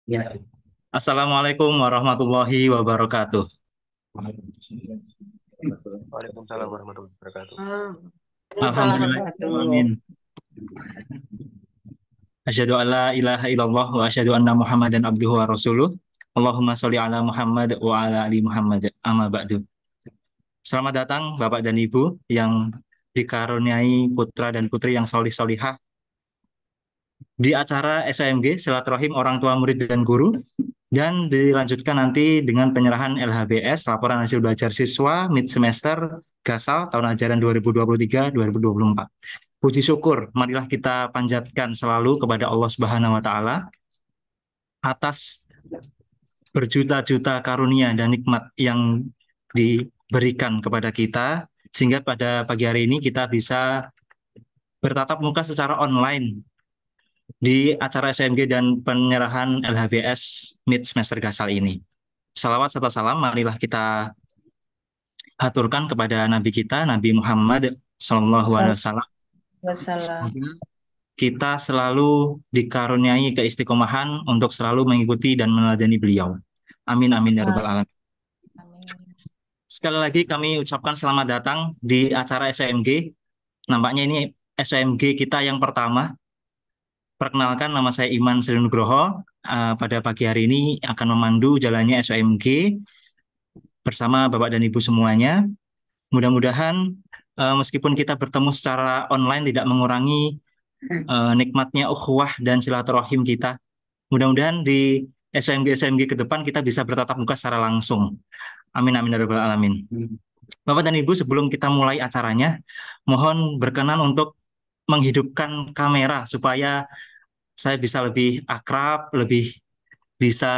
Ya. Assalamualaikum warahmatullahi wabarakatuh. Waalaikumsalam warahmatullahi wabarakatuh. Salah Alhamdulillah. satu. Amin. Asyhadu an la ilaha illallah wa asyhadu anna Muhammadan abduhu wa rasuluh. Allahumma sholli ala Muhammad wa ala ali Muhammad. Amma ba'du. Selamat datang Bapak dan Ibu yang dikaruniai putra dan putri yang solih solihah di acara SOMG Silaturahim Orang Tua Murid dan Guru, dan dilanjutkan nanti dengan penyerahan LHBS Laporan Hasil Belajar Siswa mid semester Gasal tahun ajaran 2023-2024. Puji syukur marilah kita panjatkan selalu kepada Allah Subhanahu wa taala atas berjuta-juta karunia dan nikmat yang diberikan kepada kita, sehingga pada pagi hari ini kita bisa bertatap muka secara online di acara SMG dan penyerahan LHBS mid semester Gasal ini. Salawat serta salam marilah kita haturkan kepada Nabi kita, Nabi Muhammad SAW. Wassalam. Semoga kita selalu dikaruniai keistiqomahan untuk selalu mengikuti dan meneladani beliau. Amin amin ya rabbal alamin. Amin. Sekali lagi kami ucapkan selamat datang di acara SOMG. Nampaknya ini SOMG kita yang pertama. Perkenalkan, nama saya Iman Sri Nugroho. Pada pagi hari ini akan memandu jalannya SOMG bersama Bapak dan Ibu semuanya. Mudah-mudahan meskipun kita bertemu secara online tidak mengurangi nikmatnya ukhuwah dan silaturahim kita. Mudah-mudahan di SMG-SMG ke depan kita bisa bertatap muka secara langsung. Amin amin ya rabbal alamin. Bapak dan Ibu, sebelum kita mulai acaranya, mohon berkenan untuk menghidupkan kamera supaya saya bisa lebih akrab, lebih bisa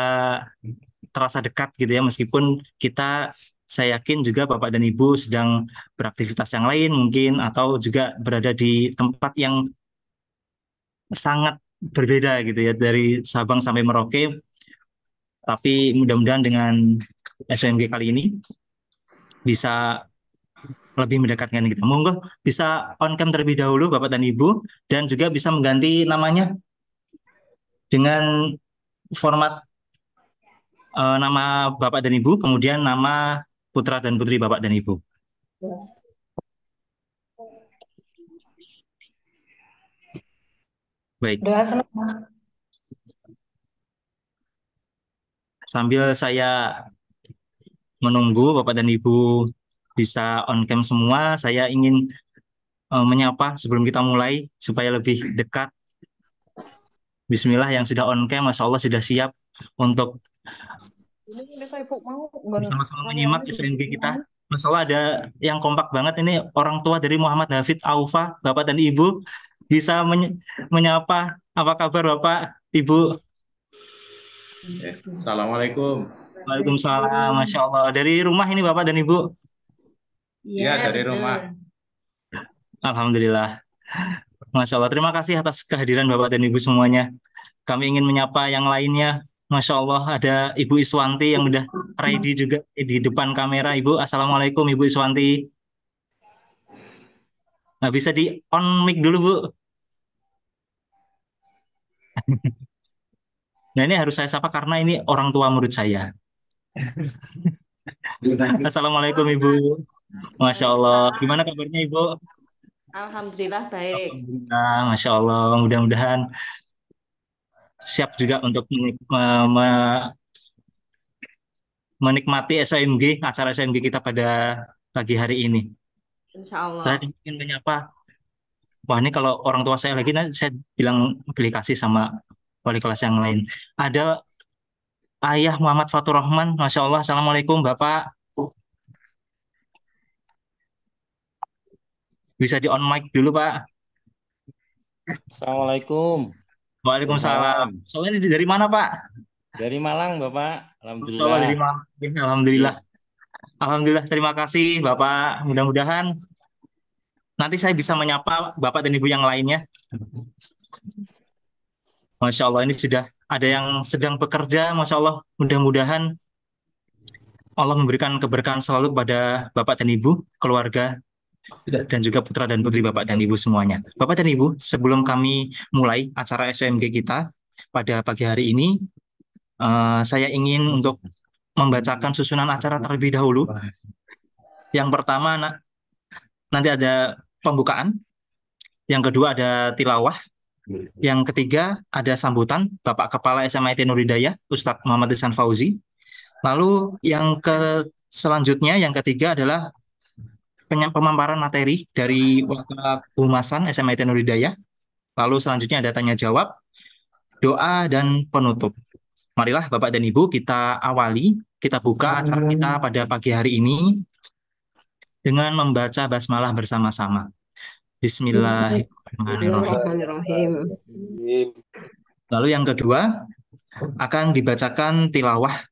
terasa dekat gitu ya, meskipun kita, saya yakin juga Bapak dan Ibu sedang beraktivitas yang lain mungkin, atau juga berada di tempat yang sangat berbeda gitu ya, dari Sabang sampai Merauke. Tapi mudah-mudahan dengan SMG kali ini bisa lebih mendekatkan kita. Monggo bisa on cam terlebih dahulu Bapak dan Ibu, dan juga bisa mengganti namanya dengan format nama Bapak dan Ibu, kemudian nama putra dan putri Bapak dan Ibu. Baik, Doa senang. sambil saya menunggu Bapak dan Ibu bisa on cam semua, saya ingin menyapa sebelum kita mulai supaya lebih dekat. Bismillah, yang sudah on cam, Masya Allah sudah siap untuk Ini kayak ibu mau nggon bersama-sama menyimak ramuannya di SMG kita. Masya Allah ada yang kompak banget ini, orang tua dari Muhammad Hafid Aufa, Bapak dan Ibu. Bisa menyapa, apa kabar Bapak, Ibu? Assalamualaikum. Waalaikumsalam, Masya Allah. Dari rumah ini Bapak dan Ibu? Iya, dari rumah. Alhamdulillah. Masya Allah, terima kasih atas kehadiran Bapak dan Ibu semuanya. Kami ingin menyapa yang lainnya. Masya Allah, ada Ibu Iswanti yang udah ready juga di depan kamera. Ibu, Assalamualaikum Ibu Iswanti. Nah, bisa di on mic dulu, Bu. Nah, ini harus saya sapa karena ini orang tua murid saya. Assalamualaikum Ibu. Masya Allah. Gimana Waalaikumsalam. kabarnya Ibu? Alhamdulillah baik. Alhamdulillah, Masya Allah. Mudah-mudahan siap juga untuk menikmati SOMG, acara SOMG kita pada pagi hari ini. Insya Saya Allah. ingin menyapa, wah ini kalau orang tua saya lagi, nanti saya bilang pilih kasih sama wali kelas yang lain. Ada Ayah Muhammad Fatur Rahman, Masya Allah. Assalamualaikum Bapak. Bisa di on mic dulu Pak. Assalamualaikum. Waalaikumsalam. Malam. Soalnya dari mana Pak? Dari Malang, Bapak. Masya Allah Alhamdulillah. dari mana? Alhamdulillah. Ya. Alhamdulillah, terima kasih Bapak. Mudah-mudahan nanti saya bisa menyapa Bapak dan Ibu yang lainnya. Masya Allah, ini sudah ada yang sedang bekerja. Masya Allah, mudah-mudahan Allah memberikan keberkahan selalu kepada Bapak dan Ibu, keluarga, dan juga putra dan putri Bapak dan Ibu semuanya. Bapak dan Ibu, sebelum kami mulai acara SOMG kita pada pagi hari ini, Saya ingin untuk membacakan susunan acara terlebih dahulu. Yang pertama, nanti ada pembukaan. Yang kedua ada tilawah. Yang ketiga ada sambutan Bapak Kepala SMIT Nur Hidayah, Ustadz Muhammad Ihsan Fauzi. Lalu yang selanjutnya, yang ketiga adalah pemaparan materi dari Wakil Humasan SMIT Nur Hidayah. Lalu selanjutnya ada tanya jawab, doa, dan penutup. Marilah Bapak dan Ibu kita awali, kita buka acara kita pada pagi hari ini dengan membaca basmalah bersama-sama. Bismillahirrahmanirrahim. Bismillahirrahmanirrahim. Lalu yang kedua akan dibacakan tilawah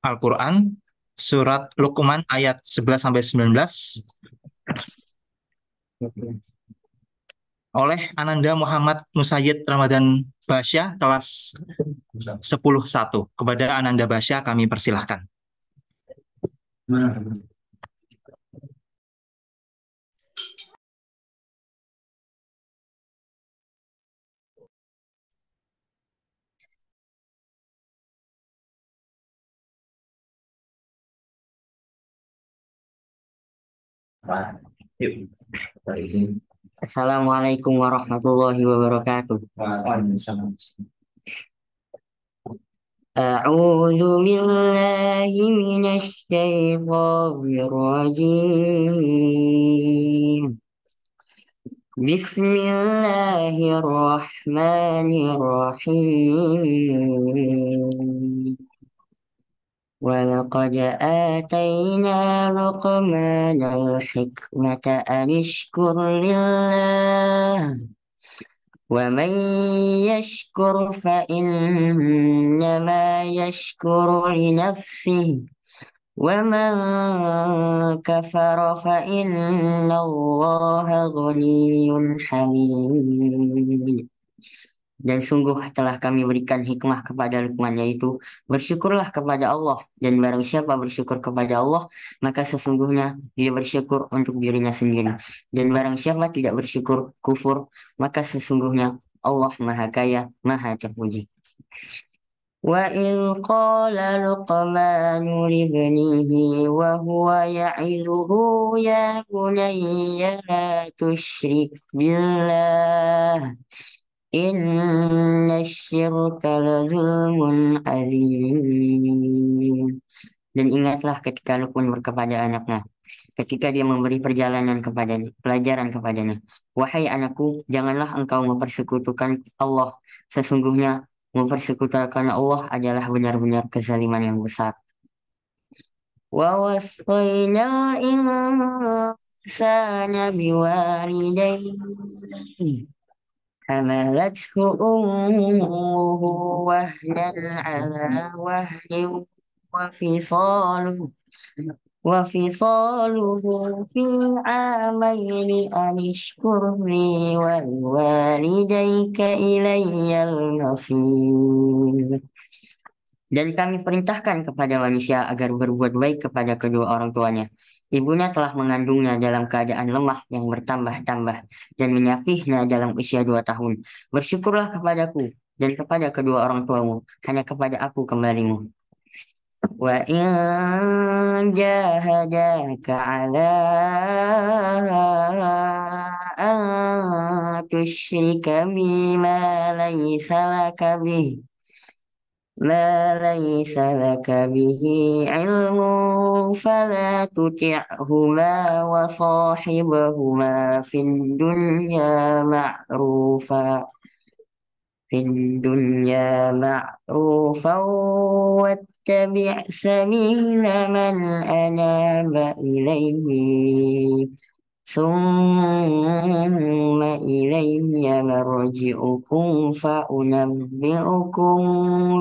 Al-Quran surat Luqman ayat 11-19 oleh Ananda Muhammad Musayyid Ramadan Basya kelas 10-1. Kepada Ananda Basya kami persilahkan. Assalamualaikum warahmatullahi wabarakatuh. A'udzu billahi minasy syaithanir rajim. Bismillahirrahmanirrahim. ولقد آتينا لقمان الحكمة أن اشكر لله ومن يشكر فإنما يشكر لنفسه ومن كفر فإن الله غني حميد. Dan sungguh telah kami berikan hikmah kepada Luqman, yaitu bersyukurlah kepada Allah, dan barang siapa bersyukur kepada Allah maka sesungguhnya dia bersyukur untuk dirinya sendiri, dan barang siapa tidak bersyukur kufur maka sesungguhnya Allah Maha Kaya Maha Terpuji. وَإِذْ قَالَ لُقْمَانُ لِابْنِهِ وَهُوَ يَعِظُهُ يَا بُنَيَّ لَا تُشْرِكْ بِاللَّهِ Inna syirka lazulmun azim. Dan ingatlah ketika Luqman kepada anaknya, ketika dia memberi pelajaran kepadanya, wahai anakku, janganlah engkau mempersekutukan Allah. Sesungguhnya mempersekutukan Allah adalah benar-benar kezaliman yang besar. Wa wasqainal insana biwalidayhi حملته أمه وهنا على وهن وفصاله في عامين أن اشكر لي ولوالديك إلي المصير. Dan kami perintahkan kepada manusia agar berbuat baik kepada kedua orang tuanya. Ibunya telah mengandungnya dalam keadaan lemah yang bertambah-tambah dan menyapihnya dalam usia 2 tahun. Bersyukurlah kepadaku dan kepada kedua orang tuamu, hanya kepada aku kembalimu. Wa in jahadaka ala an tusyrika bima laysa laka bih ما ليس لك به علم فلا تطعهما وصاحبهما في الدنيا معروفا واتبع سبيل من أناب إليه ثم إلي مرجعكم فأنبئكم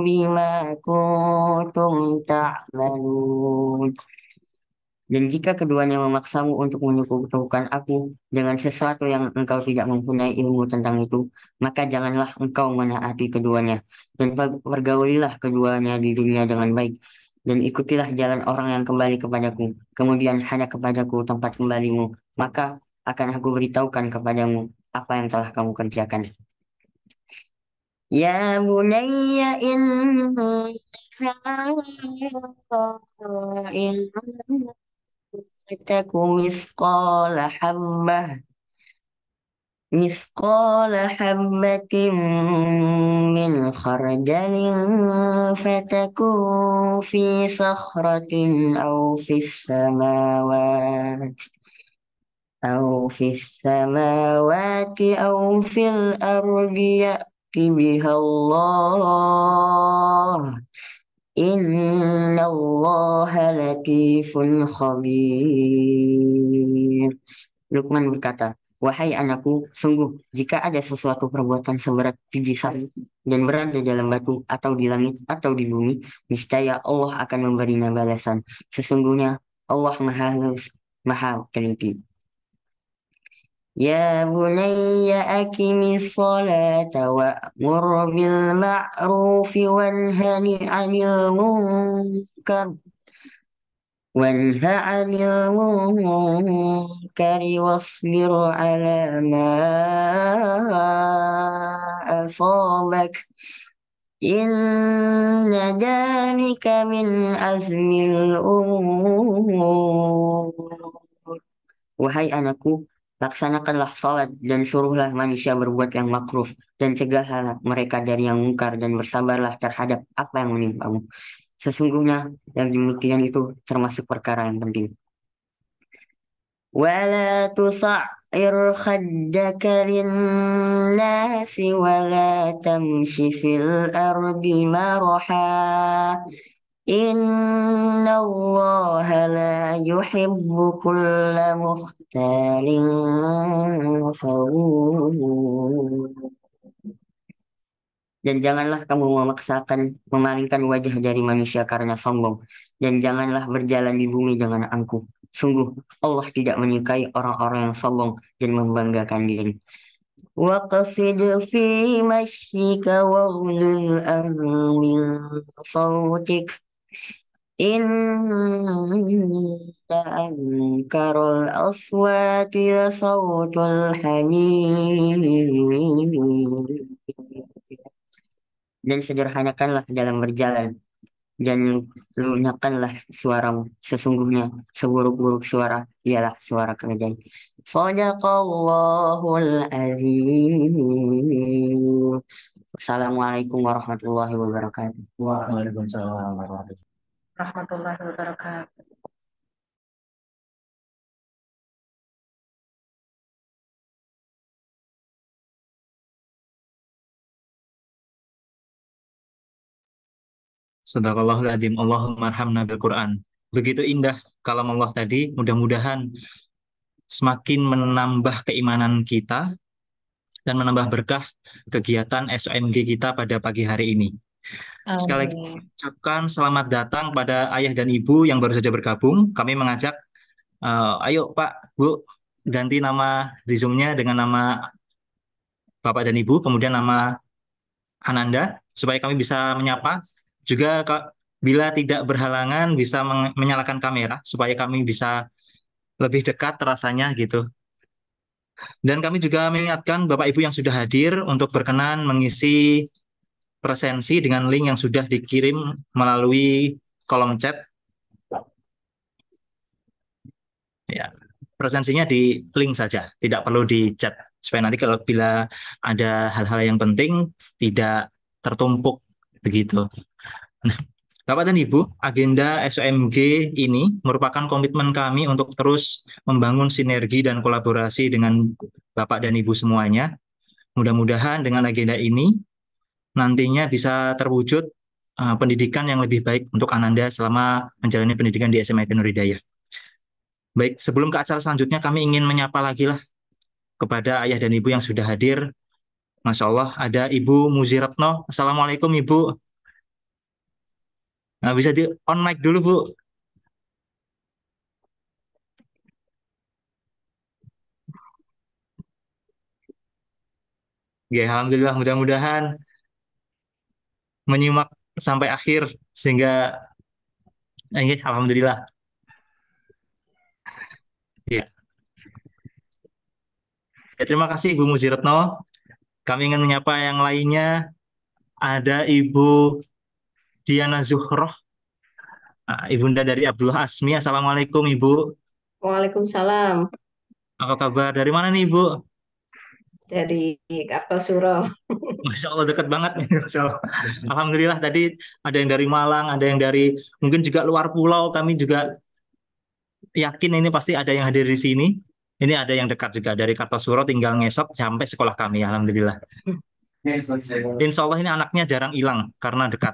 بما كنتم تعملون. Dan jika keduanya memaksamu untuk menyekutukan aku dengan sesuatu yang engkau tidak mempunyai ilmu tentang itu, maka janganlah engkau menaati keduanya, dan pergaulilah keduanya di dunia dengan baik, dan ikutilah jalan orang yang kembali kepadaku, kemudian hanya kepadaku tempat kembalimu, maka akan aku beritahukan kepadamu apa yang telah kamu kerjakan. يا بني إنها إن تك مثقال حبة من خردل فتكون في صخرة أو في السماوات أو في الأرض يأت بها الله إن الله لطيف خبير. Lukman berkata, "Wahai anakku, sungguh jika ada sesuatu perbuatan seberat biji sawi dan berada dalam batu atau di langit atau di bumi, niscaya Allah akan memberinya balasan. Sesungguhnya Allah Maha Halus, Maha Teliti." يا بني أقم الصلاة وانه عن المنكر واصبر على ما أصابك إن ذلك من عزم الأمور. Wahai anakku, laksanakanlah salat dan suruhlah manusia berbuat yang makruf dan cegahlah mereka dari yang mungkar dan bersabarlah terhadap apa yang menimpamu. Sesungguhnya yang demikian itu termasuk perkara yang penting. ولا تصعر خدك للناس ولا تمش في الأرض مرحا إن الله لا يحب كل مختال فخور. Dan janganlah kamu memalingkan wajah dari manusia karena sombong. Dan janganlah berjalan di bumi dengan angkuh. Sungguh Allah tidak menyukai orang-orang yang sombong dan membanggakan diri. وَقَصِدْ فِي مَشْيِكَ وَاغْضُضْ مِنْ صَوْتِكَ إِنَّ أَنكَرَ الْأَصْوَاتِ لَصَوْتُ الْحَمِيرِ. Dan sederhanakanlah dalam berjalan dan lunakkanlah suaramu. Sesungguhnya seburuk-buruk suara ialah suara keledai. Shadaqallahul azim. Assalamualaikum warahmatullahi wabarakatuh. Waalaikumsalam Warahmatullahi wabarakatuh. Sadaqallahul adzim. Allahumma arhamna bil Quran. Begitu indah kalam Allah tadi, mudah-mudahan semakin menambah keimanan kita dan menambah berkah kegiatan SOMG kita pada pagi hari ini. Sekali lagi ucapkan selamat datang pada ayah dan ibu yang baru saja bergabung. Kami mengajak, ayo Pak, Bu, ganti nama di Zoom-nya dengan nama Bapak dan Ibu, kemudian nama Ananda, supaya kami bisa menyapa. Juga bila tidak berhalangan bisa menyalakan kamera, supaya kami bisa lebih dekat rasanya gitu. Dan kami juga mengingatkan Bapak Ibu yang sudah hadir untuk berkenan mengisi presensi dengan link yang sudah dikirim melalui kolom chat. Ya, presensinya di link saja, tidak perlu di chat, supaya nanti bila ada hal-hal yang penting tidak tertumpuk begitu. Nah, Bapak dan Ibu, agenda SOMG ini merupakan komitmen kami untuk terus membangun sinergi dan kolaborasi dengan Bapak dan Ibu semuanya. Mudah-mudahan dengan agenda ini nantinya bisa terwujud pendidikan yang lebih baik untuk Ananda selama menjalani pendidikan di SMA Nur Hidayah. Baik, sebelum ke acara selanjutnya kami ingin menyapa lagi lah kepada ayah dan ibu yang sudah hadir. Masya Allah, ada Ibu Muziratno. Assalamualaikum Ibu. Nah, bisa di on mic dulu Bu. Ya, alhamdulillah, mudah-mudahan menyimak sampai akhir sehingga alhamdulillah. Ya. Ya, terima kasih Ibu Muziratno. Kami ingin menyapa yang lainnya. ada Ibu Diana Zuhroh, Ibunda dari Abdullah Asmi. Assalamualaikum Ibu. Waalaikumsalam Apa kabar? Dari mana nih Ibu? dari Kartosuro. Masya Allah dekat banget nih. Masya Allah. Alhamdulillah tadi ada yang dari Malang, ada yang dari mungkin juga luar pulau. Kami juga yakin ini pasti ada yang hadir di sini. Ini ada yang dekat juga dari Kartosuro, tinggal ngesot sampai sekolah kami. Alhamdulillah. Insya Allah ini anaknya jarang hilang karena dekat.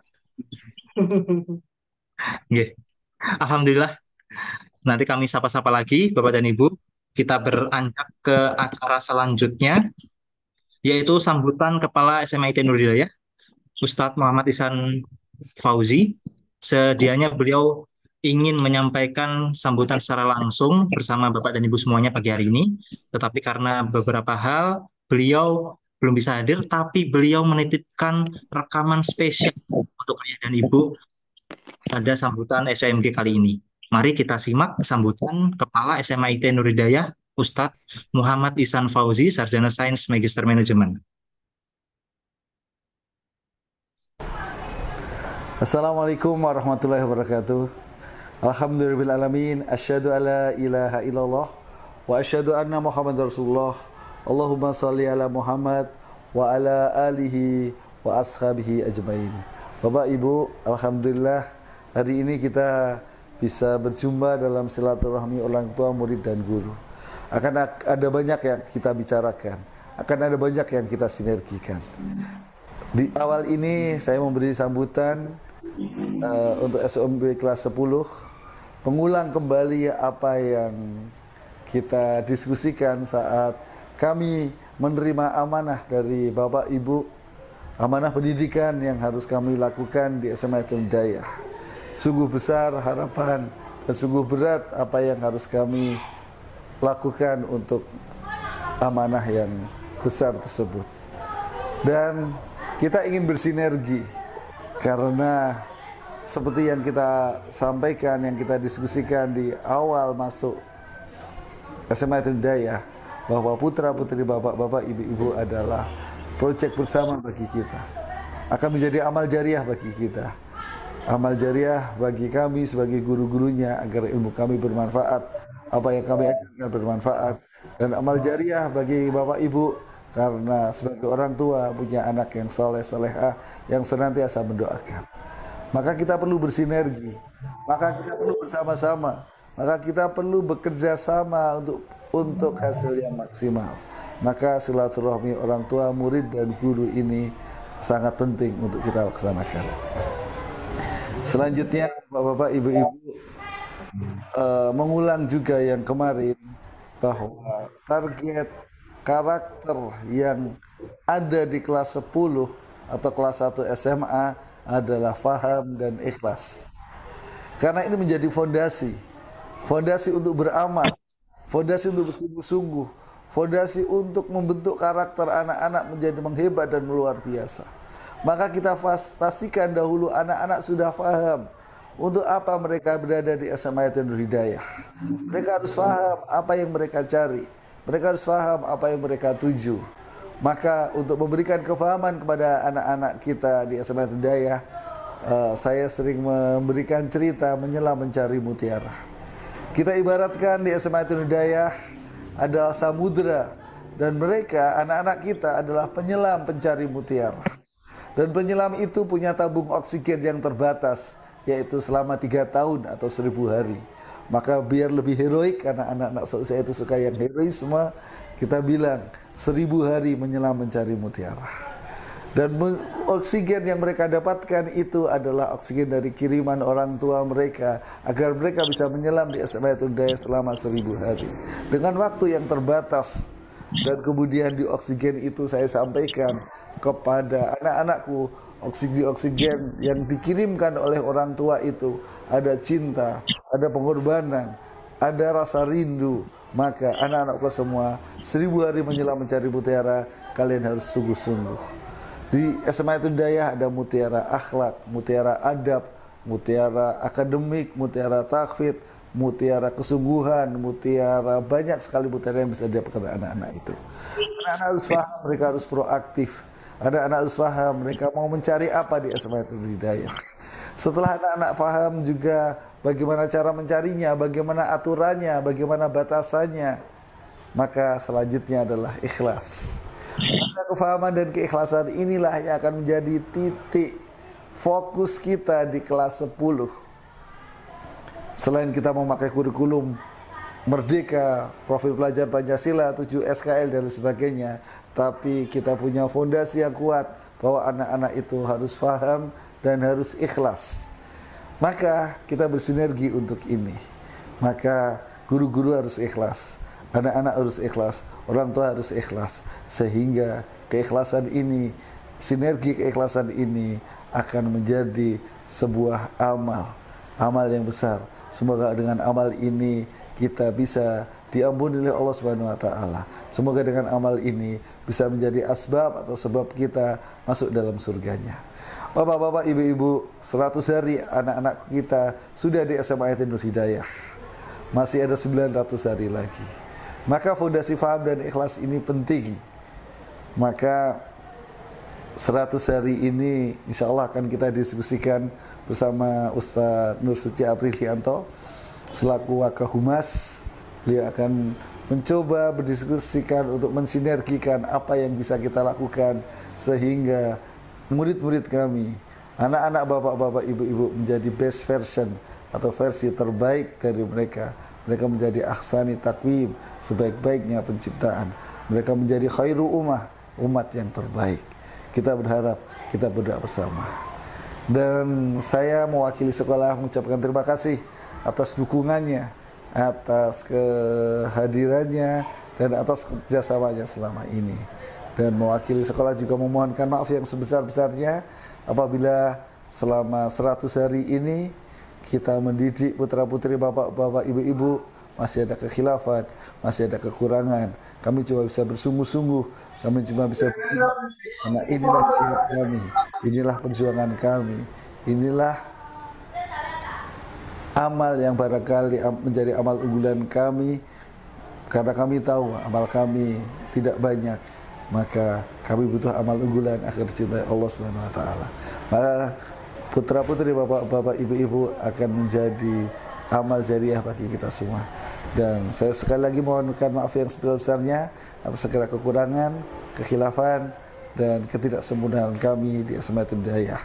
Nggih. Alhamdulillah. Nanti kami sapa-sapa lagi Bapak dan Ibu. Kita beranjak ke acara selanjutnya, yaitu sambutan Kepala SMA IT Nur Hidayah, Ustadz Muhammad Ihsan Fauzi. Sedianya beliau ingin menyampaikan sambutan secara langsung bersama Bapak dan Ibu semuanya pagi hari ini. Tetapi karena beberapa hal beliau belum bisa hadir, tapi beliau menitipkan rekaman spesial untuk ayah dan ibu pada sambutan SMG kali ini. Mari kita simak sambutan Kepala SMA IT Nur Hidayah, Ustadz Muhammad Ihsan Fauzi, Sarjana Sains Magister Manajemen. Assalamualaikum warahmatullahi wabarakatuh. Alhamdulillahirrahmanirrahim. Asyhadu an la ilaha illallah wa asyhadu anna Muhammad Rasulullah. Allahumma salli ala Muhammad wa ala alihi wa ashabihi ajmain. Bapak Ibu, alhamdulillah hari ini kita bisa berjumpa dalam silaturahmi orang tua, murid dan guru. Akan ada banyak yang kita bicarakan, akan ada banyak yang kita sinergikan. Di awal ini saya memberi sambutan untuk SMB kelas 10, mengulang kembali apa yang kita diskusikan saat kami menerima amanah dari Bapak Ibu, amanah pendidikan yang harus kami lakukan di SMA Hidayah. Sungguh besar harapan dan sungguh berat apa yang harus kami lakukan untuk amanah yang besar tersebut. Dan kita ingin bersinergi karena seperti yang kita sampaikan, yang kita diskusikan di awal masuk SMA Hidayah, bahwa putra-putri bapak-bapak, ibu-ibu adalah proyek bersama bagi kita. Akan menjadi amal jariah bagi kita. Amal jariah bagi kami sebagai guru-gurunya agar ilmu kami bermanfaat, apa yang kami ajarkan bermanfaat. Dan amal jariah bagi bapak ibu karena sebagai orang tua punya anak yang soleh-solehah yang senantiasa mendoakan. Maka kita perlu bersinergi, maka kita perlu bersama-sama, maka kita perlu bekerja sama untuk hasil yang maksimal. Maka silaturahmi orang tua, murid dan guru ini sangat penting untuk kita laksanakan. Selanjutnya Bapak-bapak, Ibu-ibu, mengulang juga yang kemarin bahwa target karakter yang ada di kelas 10 atau kelas 1 SMA adalah faham dan ikhlas. Karena ini menjadi fondasi untuk beramal, fondasi untuk bersungguh-sungguh, fondasi untuk membentuk karakter anak-anak menjadi menghebat dan luar biasa. Maka kita pastikan dahulu anak-anak sudah faham untuk apa mereka berada di SMA Nur Hidayah. Mereka harus faham apa yang mereka cari. Mereka harus paham apa yang mereka tuju. Maka untuk memberikan kefahaman kepada anak-anak kita di SMA Hidayah, saya sering memberikan cerita menyelam mencari mutiara. Kita ibaratkan di SMA Hidayah adalah samudera, dan mereka, anak-anak kita adalah penyelam pencari mutiara. Dan penyelam itu punya tabung oksigen yang terbatas, yaitu selama 3 tahun atau 1000 hari. Maka biar lebih heroik, karena anak-anak saya itu suka yang heroik semua, kita bilang 1000 hari menyelam mencari mutiara. Dan oksigen yang mereka dapatkan itu adalah oksigen dari kiriman orang tua mereka, agar mereka bisa menyelam di SMA Hidayah selama 1000 hari dengan waktu yang terbatas. Dan kemudian di oksigen itu saya sampaikan kepada anak-anakku, oksigen yang dikirimkan oleh orang tua itu ada cinta, ada pengorbanan, ada rasa rindu. Maka anak-anakku semua 1000 hari menyelam mencari mutiara, kalian harus sungguh-sungguh. Di SMA Hidayah ada mutiara akhlak, mutiara adab, mutiara akademik, mutiara takhfid, mutiara kesungguhan, mutiara banyak sekali mutiara yang bisa didapatkan anak-anak itu. Anak-anak harus paham, mereka harus proaktif. Anak-anak harus paham mereka mau mencari apa di Asmaul Hidayah. Setelah anak-anak paham juga bagaimana cara mencarinya, bagaimana aturannya, bagaimana batasannya, maka selanjutnya adalah ikhlas. Maka kefahaman dan keikhlasan inilah yang akan menjadi titik fokus kita di kelas 10. Selain kita memakai kurikulum Merdeka, profil pelajar Pancasila, 7 SKL dan sebagainya, tapi kita punya fondasi yang kuat bahwa anak-anak itu harus paham dan harus ikhlas. Maka kita bersinergi untuk ini. Maka guru-guru harus ikhlas, anak-anak harus ikhlas, orang tua harus ikhlas, sehingga keikhlasan ini, sinergi keikhlasan ini akan menjadi sebuah amal yang besar. Semoga dengan amal ini kita bisa diampuni oleh Allah Subhanahu wa taala. Semoga dengan amal ini bisa menjadi asbab atau sebab kita masuk dalam surganya. Bapak-bapak, ibu-ibu, 100 hari anak-anak kita sudah di SMA Nur Hidayah. Masih ada 900 hari lagi. Maka fondasi faham dan ikhlas ini penting. Maka 100 hari ini insya Allah akan kita diskusikan bersama Ustaz Nur Suci Aprilianto selaku Wakahumas. Beliau akan mencoba berdiskusikan untuk mensinergikan apa yang bisa kita lakukan sehingga murid-murid kami, anak-anak bapak-bapak, ibu-ibu menjadi best version atau versi terbaik dari mereka. Mereka menjadi ahsani takwim, sebaik-baiknya penciptaan. Mereka menjadi khairu umat yang terbaik. Kita berharap, kita berdoa bersama. Dan saya mewakili sekolah mengucapkan terima kasih atas dukungannya, atas kehadirannya, dan atas kerjasamanya selama ini. Dan mewakili sekolah juga memohonkan maaf yang sebesar-besarnya apabila selama 100 hari ini kita mendidik putra-putri, bapak-bapak, ibu-ibu masih ada kekhilafan, masih ada kekurangan. Kami cuma bisa bersungguh-sungguh, kami cuma bisa karena inilah jihad kami, inilah perjuangan kami, inilah amal yang barangkali menjadi amal unggulan kami, karena kami tahu amal kami tidak banyak, maka kami butuh amal unggulan agar dicintai Allah Subhanahu wa taala. Maka putra-putri, bapak-bapak, ibu-ibu akan menjadi amal jariah bagi kita semua. Dan saya sekali lagi mohonkan maaf yang sebesar-besarnya atas segala kekurangan, kekhilafan, dan ketidaksempurnaan kami di SMA Hidayah.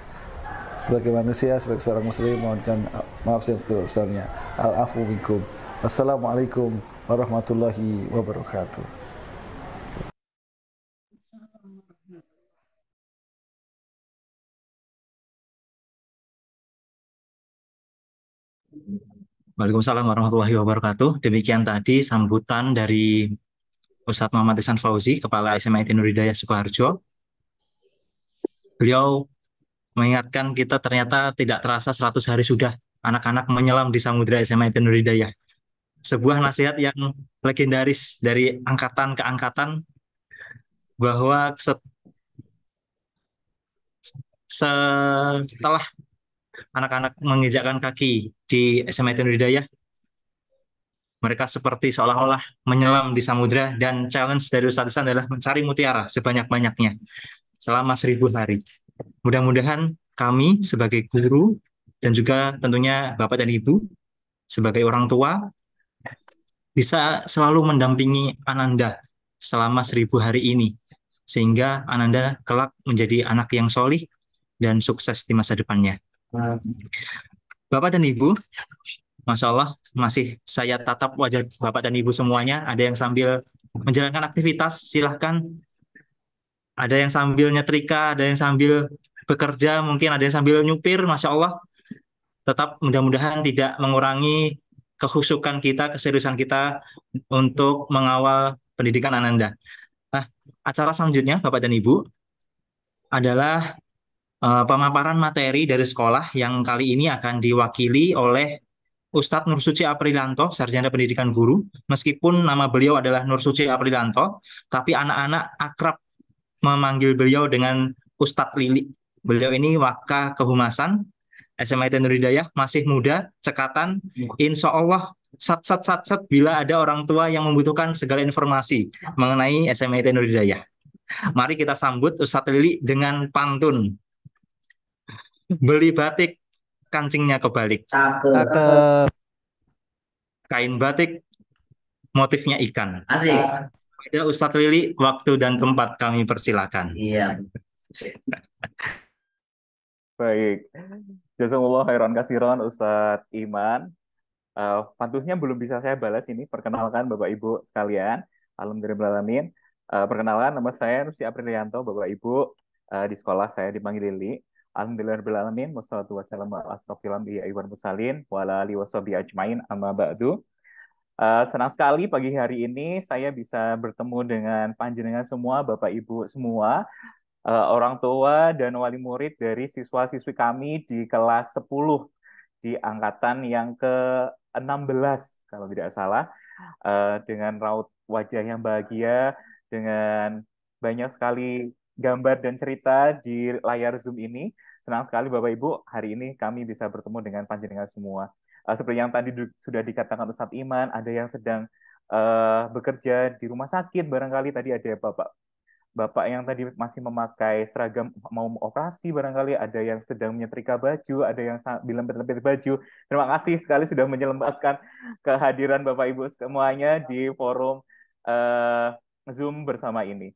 Sebagai manusia, sebagai seorang muslim, mohonkan maaf yang sebesar-besarnya. Al-afu minkum. Wassalamualaikum warahmatullahi wabarakatuh. Waalaikumsalam warahmatullahi wabarakatuh. Demikian tadi sambutan dari Ustadz Muhammad Ihsan Fauzi, Kepala SMA Nur Hidayah Sukoharjo. Beliau mengingatkan kita ternyata tidak terasa 100 hari sudah anak-anak menyelam di samudera SMA Nur Hidayah. Sebuah nasihat yang legendaris dari angkatan ke angkatan bahwa setelah anak-anak menginjakkan kaki di SMA Nur Hidayah, mereka seperti seolah-olah menyelam di samudera, dan challenge dari Ustadz Ihsan adalah mencari mutiara sebanyak-banyaknya selama 1000 hari. Mudah-mudahan kami sebagai guru dan juga tentunya Bapak dan Ibu sebagai orang tua bisa selalu mendampingi Ananda selama 1000 hari ini, sehingga Ananda kelak menjadi anak yang solih dan sukses di masa depannya. Bapak dan Ibu, Masya Allah, masih saya tatap wajah Bapak dan Ibu semuanya. Ada yang sambil menjalankan aktivitas, silahkan. Ada yang sambil nyetrika, ada yang sambil bekerja, mungkin ada yang sambil nyupir, Masya Allah. Tetap mudah-mudahan tidak mengurangi kehusukan kita, keseriusan kita untuk mengawal pendidikan Ananda. Nah, acara selanjutnya, Bapak dan Ibu, adalah pemaparan materi dari sekolah yang kali ini akan diwakili oleh Ustadz Nur Suci Aprilianto, Sarjana Pendidikan Guru. Meskipun nama beliau adalah Nur Suci Aprilianto, tapi anak-anak akrab memanggil beliau dengan Ustadz Lili. Beliau ini Waka Kehumasan SMA Nur Hidayah, masih muda, cekatan. Insya Allah sat bila ada orang tua yang membutuhkan segala informasi mengenai SMA Nur Hidayah. Mari kita sambut Ustadz Lili dengan pantun. Beli batik, kancingnya kebalik. Cakep. Kain batik, motifnya ikan. Asik. Pada Ustadz Lili, waktu dan tempat kami persilakan. Iya. Baik, jazakumullah khairan kasiron Ustadz Iman. Pantusnya belum bisa saya balas ini. Perkenalkan Bapak Ibu sekalian. Alhamdulillahirrahmanirrahim. Perkenalkan nama saya Rusdi Aprilianto, Bapak Ibu. Di sekolah saya dipanggil Lili. Alhamdulillahirrahmanirrahim. Wassalatu wassalamu ala asrofil anbiya'i wal mursalin wa ala alihi washabihi ajmain amma ba'du. Senang sekali pagi hari ini saya bisa bertemu dengan panjenengan semua, Bapak Ibu semua, orang tua dan wali murid dari siswa-siswi kami di kelas 10 di angkatan yang ke-16 kalau tidak salah, dengan raut wajah yang bahagia, dengan banyak sekali gambar dan cerita di layar Zoom ini. Senang sekali Bapak Ibu, hari ini kami bisa bertemu dengan panjenengan semua. Seperti yang tadi sudah dikatakan Ustadz Iman, ada yang sedang bekerja di rumah sakit, barangkali tadi ada Bapak yang tadi masih memakai seragam mau operasi, barangkali ada yang sedang menyetrika baju, ada yang bilang berlebih baju. Terima kasih sekali sudah menyelamatkan kehadiran Bapak Ibu semuanya di forum Zoom bersama ini.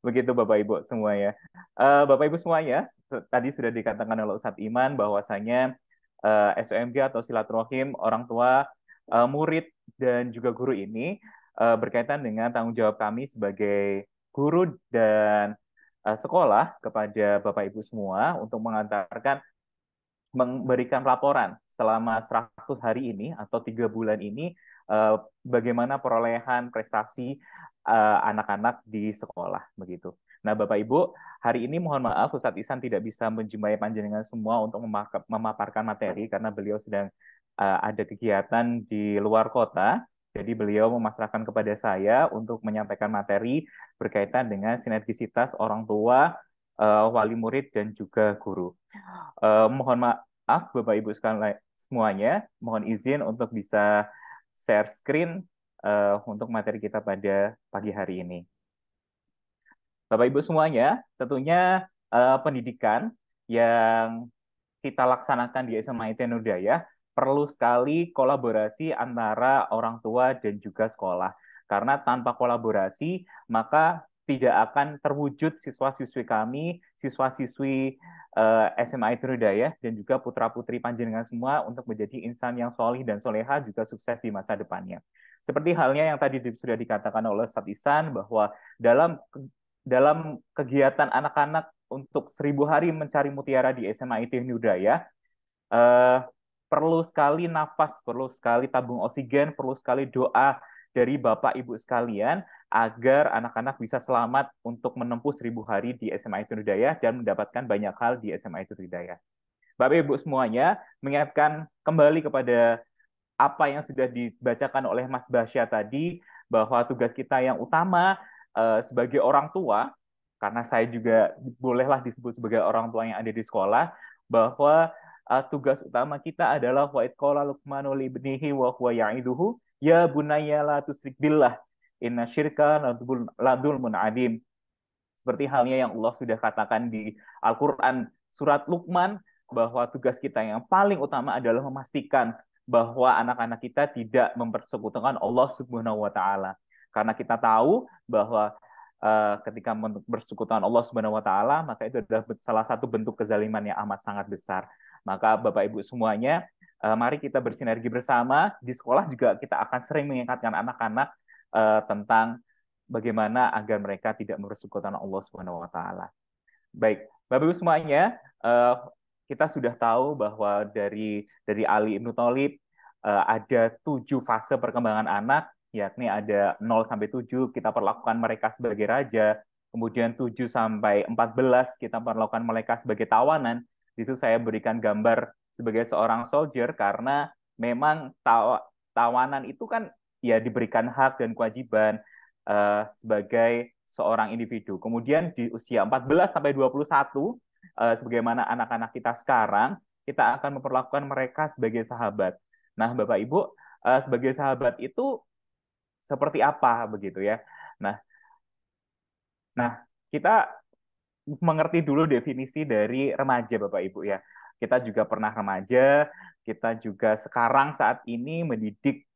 Begitu Bapak Ibu semuanya. Bapak Ibu semuanya, tadi sudah dikatakan oleh Ustadz Iman bahwasanya SOMG atau silaturahim orang tua, murid dan juga guru ini berkaitan dengan tanggung jawab kami sebagai guru dan sekolah kepada Bapak Ibu semua untuk memberikan laporan selama 100 hari ini atau 3 bulan ini, bagaimana perolehan prestasi anak-anak di sekolah begitu. Nah, Bapak Ibu, hari ini mohon maaf Ustadz Ihsan tidak bisa menjumpai panjenengan semua untuk memaparkan materi karena beliau sedang ada kegiatan di luar kota. Jadi beliau memasrahkan kepada saya untuk menyampaikan materi berkaitan dengan sinergisitas orang tua, wali murid, dan juga guru. Mohon maaf Bapak Ibu sekalian semuanya, mohon izin untuk bisa share screen untuk materi kita pada pagi hari ini. Bapak Ibu semuanya, tentunya pendidikan yang kita laksanakan di SMA IT Nur Daya perlu sekali kolaborasi antara orang tua dan juga sekolah. Karena tanpa kolaborasi, maka tidak akan terwujud siswa-siswi kami, siswa-siswi SMA IT Nur Daya, dan juga putra-putri panjenengan semua untuk menjadi insan yang solih dan soleha juga sukses di masa depannya. Seperti halnya yang tadi sudah dikatakan oleh Ustadz Ihsan bahwa dalam kegiatan anak-anak untuk 1000 hari mencari mutiara di SMA IT Nur Daya, perlu sekali nafas, perlu sekali tabung oksigen, perlu sekali doa dari Bapak Ibu sekalian agar anak-anak bisa selamat untuk menempuh 1000 hari di SMA IT Nur Daya dan mendapatkan banyak hal di SMA IT Nur Daya. Bapak Ibu semuanya, mengingatkan kembali kepada apa yang sudah dibacakan oleh Mas Basya tadi, bahwa tugas kita yang utama sebagai orang tua, karena saya juga bolehlah disebut sebagai orang tua yang ada di sekolah, bahwa tugas utama kita adalah wa id qala Luqmanu li ibnihi wa huwa ya'iduhu ya bunayya la tusyrik billah inna syirka la dzulmun adzim. Seperti halnya yang Allah sudah katakan di Al-Qur'an surat Luqman, bahwa tugas kita yang paling utama adalah memastikan bahwa anak-anak kita tidak mempersekutukan Allah Subhanahu wa taala. Karena kita tahu bahwa ketika bersekutukan Allah Subhanahu wa taala, maka itu adalah salah satu bentuk kezaliman yang amat sangat besar. Maka Bapak Ibu semuanya, mari kita bersinergi bersama. Di sekolah juga kita akan sering mengingatkan anak-anak tentang bagaimana agar mereka tidak bersekutukan Allah Subhanahu wa taala. Baik, Bapak Ibu semuanya, kita sudah tahu bahwa dari Ali Ibnu Thalib ada 7 fase perkembangan anak, yakni ada 0 sampai 7 kita perlakukan mereka sebagai raja, kemudian 7 sampai 14 kita perlakukan mereka sebagai tawanan. Di situ saya berikan gambar sebagai seorang soldier karena memang tawanan itu kan ya diberikan hak dan kewajiban sebagai seorang individu. Kemudian di usia 14 sampai 21 sebagaimana anak-anak kita sekarang, kita akan memperlakukan mereka sebagai sahabat. Nah, Bapak Ibu, sebagai sahabat itu seperti apa begitu ya? Nah, kita mengerti dulu definisi dari remaja, Bapak Ibu ya. Kita juga pernah remaja, kita juga sekarang saat ini mendidik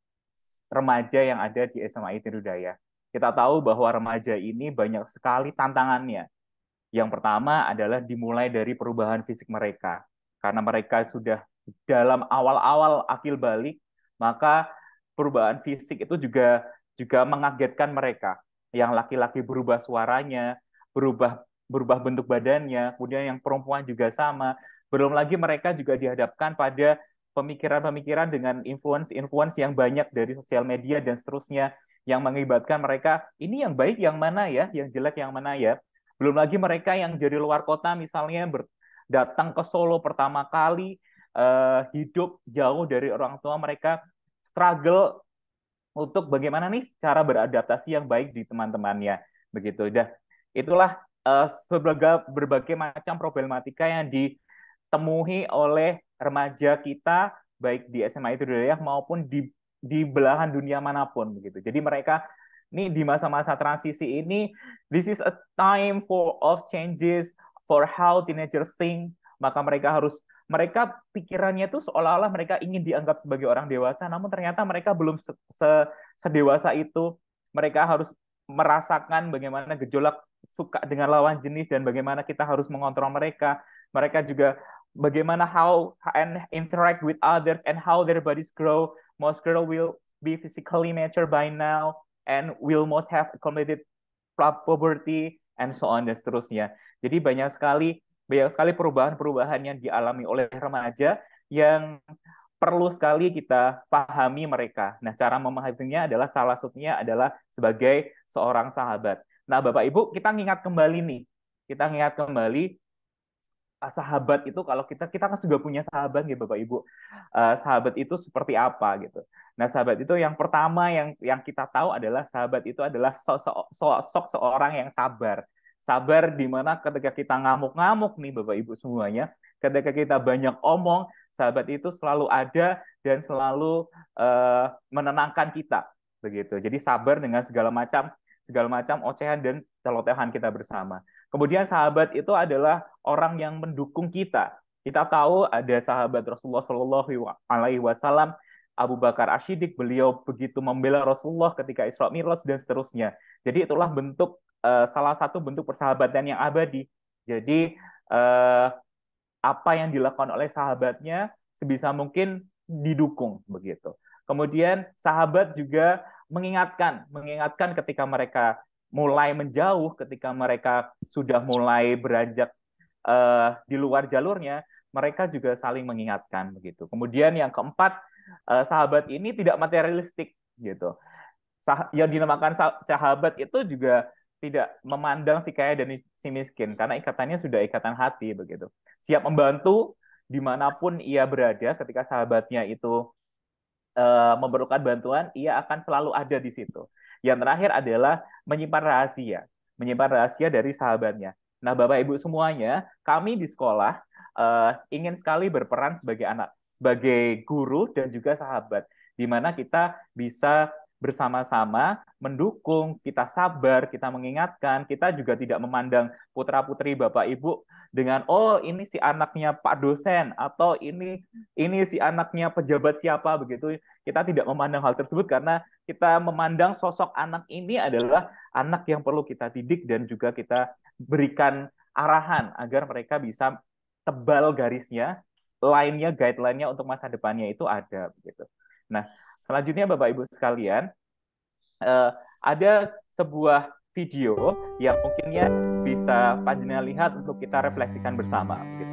remaja yang ada di SMA Tirudaya. Kita tahu bahwa remaja ini banyak sekali tantangannya. Yang pertama adalah dimulai dari perubahan fisik mereka. Karena mereka sudah dalam awal-awal akil balik, maka perubahan fisik itu juga mengagetkan mereka. Yang laki-laki berubah suaranya, berubah bentuk badannya, kemudian yang perempuan juga sama. Belum lagi mereka juga dihadapkan pada pemikiran-pemikiran dengan influence yang banyak dari sosial media dan seterusnya, yang mengibatkan mereka, ini yang baik yang mana ya, yang jelek yang mana ya. Belum lagi mereka yang dari luar kota misalnya datang ke Solo pertama kali, hidup jauh dari orang tua mereka, struggle untuk bagaimana nih cara beradaptasi yang baik di teman-temannya, begitu. Dan itulah berbagai macam problematika yang ditemui oleh remaja kita, baik di SMA Tirudaya maupun di belahan dunia manapun, begitu. Jadi mereka ini di masa-masa transisi ini, this is a time of changes for how teenager think. Maka mereka pikirannya itu seolah-olah mereka ingin dianggap sebagai orang dewasa, namun ternyata mereka belum sedewasa itu. Mereka harus merasakan bagaimana gejolak suka dengan lawan jenis dan bagaimana kita harus mengontrol mereka. Mereka juga bagaimana how and interact with others and how their bodies grow. Most girls will be physically mature by now and will most have accommodated puberty and so on dan seterusnya. Jadi banyak sekali perubahan-perubahan yang dialami oleh remaja yang perlu sekali kita pahami mereka. Nah, cara memahaminya adalah salah satunya adalah sebagai seorang sahabat. Nah, Bapak Ibu, kita ingat kembali sahabat itu, kalau kita kan juga punya sahabat gitu Bapak Ibu. Sahabat itu seperti apa gitu. Nah, sahabat itu yang pertama yang kita tahu adalah sahabat itu adalah sosok seorang yang sabar. Sabar di mana ketika kita ngamuk-ngamuk nih Bapak Ibu semuanya, ketika kita banyak omong, sahabat itu selalu ada dan selalu menenangkan kita, begitu. Jadi sabar dengan segala macam ocehan dan celotehan kita bersama. Kemudian sahabat itu adalah orang yang mendukung kita. Kita tahu ada sahabat Rasulullah Shallallahu Alaihi Wasallam, Abu Bakar As-Siddiq, beliau begitu membela Rasulullah ketika Isra Mi'raj dan seterusnya. Jadi itulah salah satu bentuk persahabatan yang abadi. Jadi apa yang dilakukan oleh sahabatnya sebisa mungkin didukung, begitu. Kemudian sahabat juga mengingatkan ketika mereka mulai menjauh, ketika mereka sudah mulai beranjak di luar jalurnya, mereka juga saling mengingatkan, begitu. Kemudian yang keempat, sahabat ini tidak materialistik, gitu. Yang dinamakan sahabat itu juga tidak memandang si kaya dan si miskin, karena ikatannya sudah ikatan hati, begitu. Siap membantu dimanapun ia berada. Ketika sahabatnya itu memerlukan bantuan, ia akan selalu ada di situ. Yang terakhir adalah menyimpan rahasia dari sahabatnya. Nah, Bapak Ibu semuanya, kami di sekolah ingin sekali berperan sebagai guru dan juga sahabat, di mana kita bisa bersama-sama mendukung, kita sabar, kita mengingatkan, kita juga tidak memandang putra-putri Bapak Ibu dengan, oh ini si anaknya Pak dosen, atau ini si anaknya pejabat siapa, begitu. Kita tidak memandang hal tersebut karena kita memandang sosok anak ini adalah anak yang perlu kita didik dan juga kita berikan arahan agar mereka bisa tebal garisnya, guideline-nya untuk masa depannya itu ada, begitu. Nah, selanjutnya Bapak Ibu sekalian, ada sebuah video yang mungkinnya bisa panjenengan lihat untuk kita refleksikan bersama, begitu.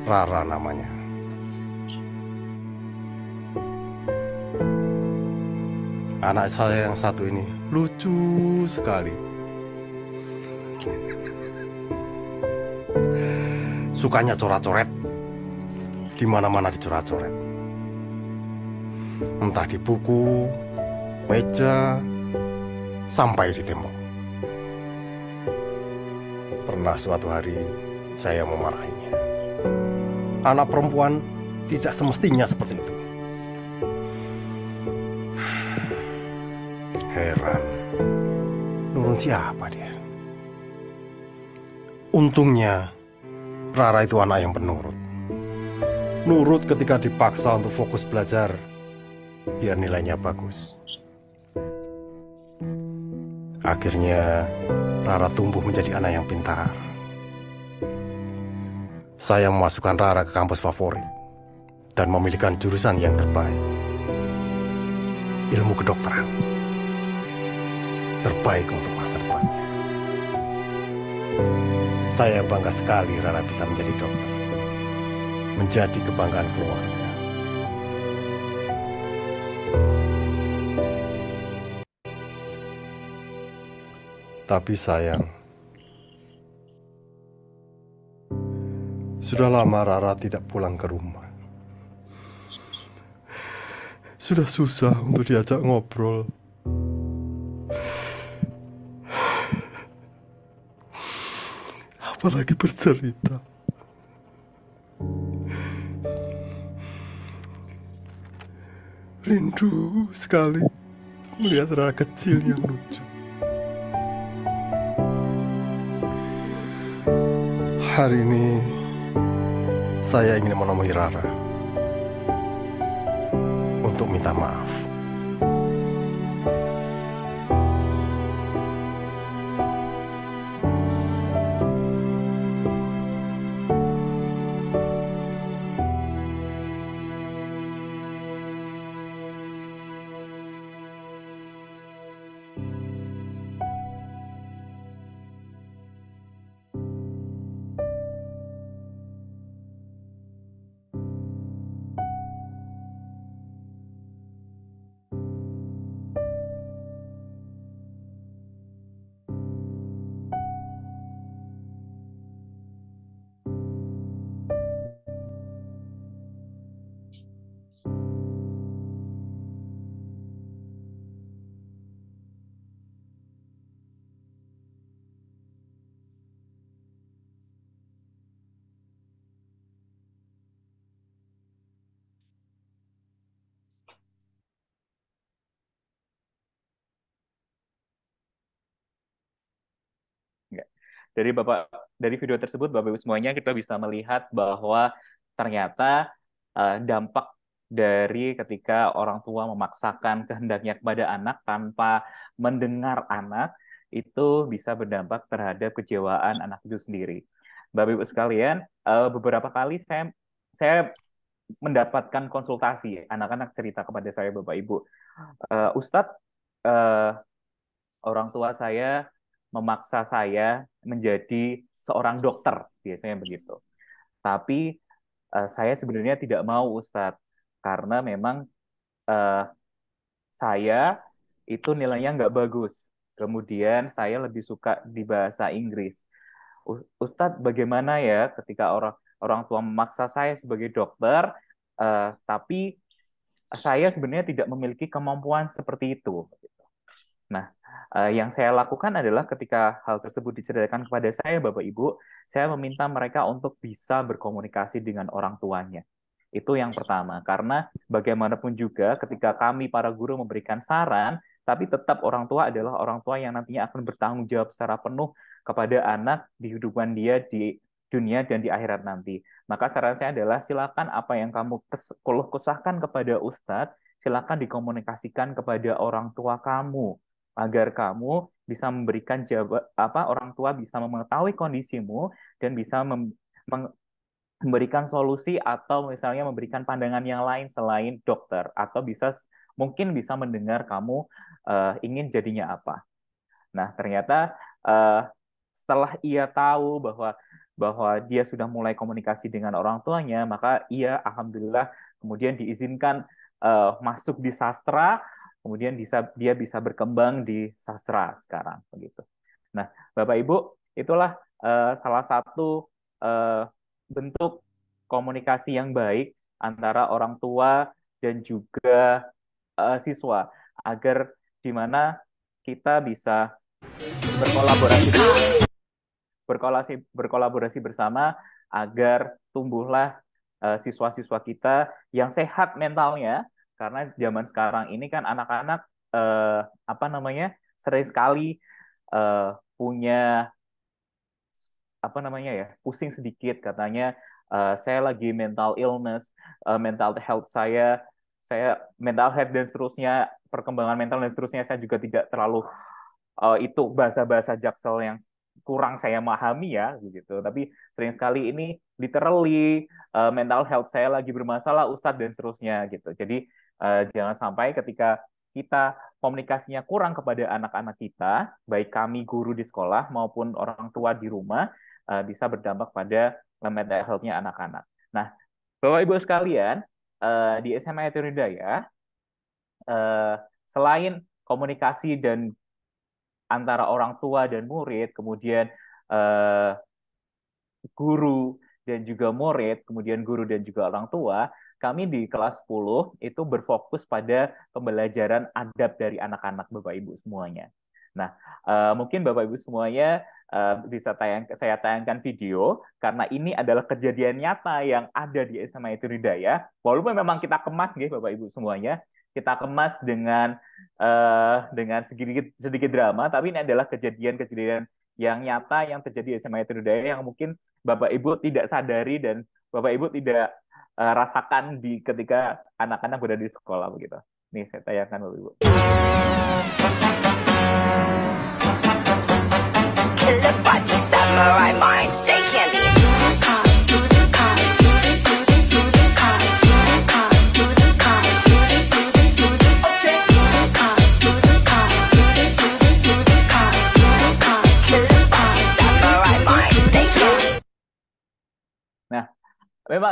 Rara namanya. Anak saya yang satu ini lucu sekali. Sukanya coret-coret, di mana-mana dicoret-coret. Entah di buku, meja, sampai di tembok. Pernah suatu hari saya memarahinya. Anak perempuan tidak semestinya seperti itu. Heran, nurun siapa dia? Untungnya Rara itu anak yang penurut. Nurut ketika dipaksa untuk fokus belajar biar nilainya bagus. Akhirnya Rara tumbuh menjadi anak yang pintar. Saya memasukkan Rara ke kampus favorit dan memilihkan jurusan yang terbaik. Ilmu kedokteran. Terbaik untuk masa depan. Saya bangga sekali Rara bisa menjadi dokter. Menjadi kebanggaan keluarga. Tapi sayang, sudah lama Rara tidak pulang ke rumah. Sudah susah untuk diajak ngobrol. Apalagi bercerita. Rindu sekali melihat Rara kecil yang lucu. Hari ini saya ingin menemui Rara untuk minta maaf. Enggak. Dari video tersebut Bapak Ibu semuanya kita bisa melihat bahwa ternyata dampak dari ketika orang tua memaksakan kehendaknya kepada anak tanpa mendengar anak itu bisa berdampak terhadap kejiwaan anak itu sendiri. Bapak Ibu sekalian, beberapa kali saya mendapatkan konsultasi anak-anak cerita kepada saya, Bapak Ibu, Ustadz, orang tua saya memaksa saya menjadi seorang dokter, biasanya begitu. Tapi saya sebenarnya tidak mau, Ustadz, karena memang saya itu nilainya nggak bagus. Kemudian saya lebih suka di bahasa Inggris. Ustadz, bagaimana ya ketika orang orang tua memaksa saya sebagai dokter, tapi saya sebenarnya tidak memiliki kemampuan seperti itu. Nah, yang saya lakukan adalah ketika hal tersebut diceritakan kepada saya, Bapak Ibu, saya meminta mereka untuk bisa berkomunikasi dengan orang tuanya. Itu yang pertama, karena bagaimanapun juga ketika kami para guru memberikan saran, tapi tetap orang tua adalah orang tua yang nantinya akan bertanggung jawab secara penuh kepada anak di kehidupan dia di dunia dan di akhirat nanti. Maka saran saya adalah silakan apa yang kamu keluh kesahkan kepada Ustadz, silakan dikomunikasikan kepada orang tua kamu agar kamu bisa memberikan orang tua bisa mengetahui kondisimu dan bisa memberikan solusi atau misalnya memberikan pandangan yang lain selain dokter atau mungkin bisa mendengar kamu ingin jadinya apa. Nah, ternyata setelah ia tahu bahwa dia sudah mulai komunikasi dengan orang tuanya, maka ia alhamdulillah kemudian diizinkan masuk di sastra, kemudian dia bisa berkembang di sastra sekarang begitu. Nah, Bapak Ibu, itulah salah satu bentuk komunikasi yang baik antara orang tua dan juga siswa agar di mana kita bisa berkolaborasi bersama agar tumbuhlah siswa-siswa kita yang sehat mentalnya, karena zaman sekarang ini kan anak-anak apa namanya, sering sekali punya apa namanya ya, pusing sedikit katanya, saya lagi mental illness, mental health saya mental health dan seterusnya, perkembangan mental dan seterusnya saya juga tidak terlalu itu bahasa-bahasa Jaksel yang kurang saya memahami ya begitu. Tapi sering sekali ini literally mental health saya lagi bermasalah Ustadz dan seterusnya gitu. Jadi jangan sampai ketika kita komunikasinya kurang kepada anak-anak kita, baik kami guru di sekolah maupun orang tua di rumah, bisa berdampak pada mental health-nya anak-anak. Nah, Bapak Ibu sekalian, di SMA Yatul Hidayah, selain komunikasi dan antara orang tua dan murid, kemudian guru dan juga murid, kemudian guru dan juga orang tua, kami di kelas 10 itu berfokus pada pembelajaran adab dari anak-anak Bapak Ibu semuanya. Nah, mungkin Bapak Ibu semuanya bisa saya tayangkan video, karena ini adalah kejadian nyata yang ada di SMA Yatul Hidayah. Walaupun memang kita kemas, Bapak Ibu semuanya, kita kemas dengan sedikit drama, tapi ini adalah kejadian-kejadian yang nyata yang terjadi di SMA Yatul Hidayah yang mungkin Bapak Ibu tidak sadari dan Bapak Ibu tidak rasakan ketika anak-anak berada di sekolah begitu. Nih saya tayangkan Bapak Ibu. Nah, memang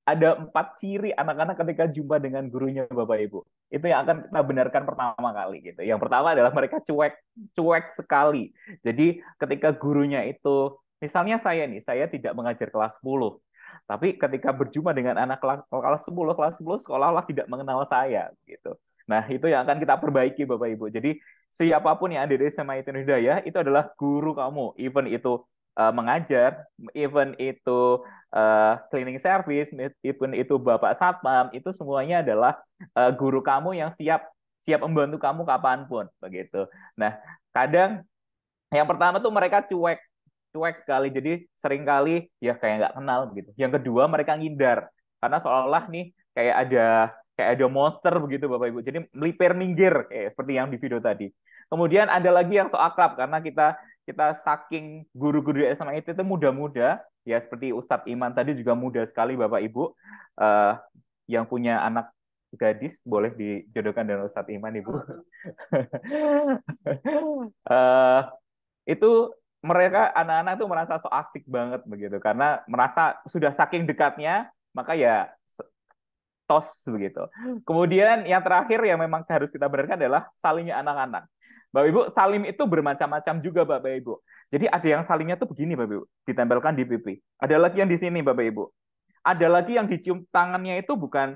ada 4 ciri anak-anak ketika jumpa dengan gurunya Bapak Ibu. Itu yang akan kita benarkan pertama kali gitu. Yang pertama adalah mereka cuek sekali. Jadi ketika gurunya itu, misalnya saya tidak mengajar kelas 10. Tapi ketika berjumpa dengan anak kelas 10 sekolah-olah tidak mengenal saya gitu. Nah, itu yang akan kita perbaiki Bapak Ibu. Jadi siapapun yang ada di SMA Yatul Hidayah itu adalah guru kamu, even itu mengajar, even itu cleaning service, even itu Bapak Satpam, itu semuanya adalah guru kamu yang siap membantu kamu kapanpun begitu. Nah, kadang yang pertama tuh mereka cuek sekali, jadi seringkali ya kayak nggak kenal begitu. Yang kedua mereka ngindar karena seolah-olah nih kayak ada monster begitu Bapak Ibu. Jadi melipir minggir kayak seperti yang di video tadi. Kemudian ada lagi yang so akrab karena kita saking guru-guru di SMA itu muda-muda, ya seperti Ustadz Iman tadi juga muda sekali Bapak Ibu. Yang punya anak gadis boleh dijodohkan dengan Ustadz Iman Ibu. Itu mereka anak-anak itu merasa so asik banget begitu karena merasa sudah saking dekatnya, maka ya tos begitu. Kemudian yang terakhir yang memang harus kita benarkan adalah salingnya anak-anak. Bapak Ibu, salim itu bermacam-macam juga Bapak Ibu. Jadi ada yang salingnya tuh begini Bapak Ibu, ditempelkan di pipi. Ada lagi yang di sini Bapak Ibu. Ada lagi yang dicium tangannya itu bukan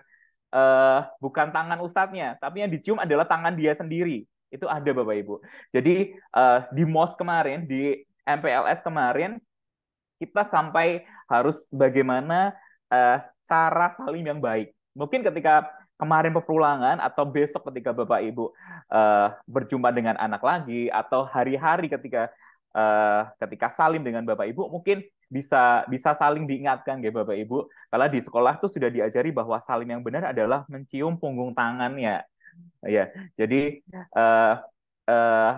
tangan ustadznya, tapi yang dicium adalah tangan dia sendiri. Itu ada Bapak Ibu. Jadi di MOS kemarin, di MPLS kemarin, kita sampai harus bagaimana cara salim yang baik. Mungkin ketika kemarin pepulangan atau besok ketika Bapak Ibu berjumpa dengan anak lagi atau hari-hari ketika salim dengan Bapak Ibu mungkin bisa saling diingatkan ya Bapak Ibu. Kalau di sekolah tuh sudah diajari bahwa salim yang benar adalah mencium punggung tangannya. Ya, jadi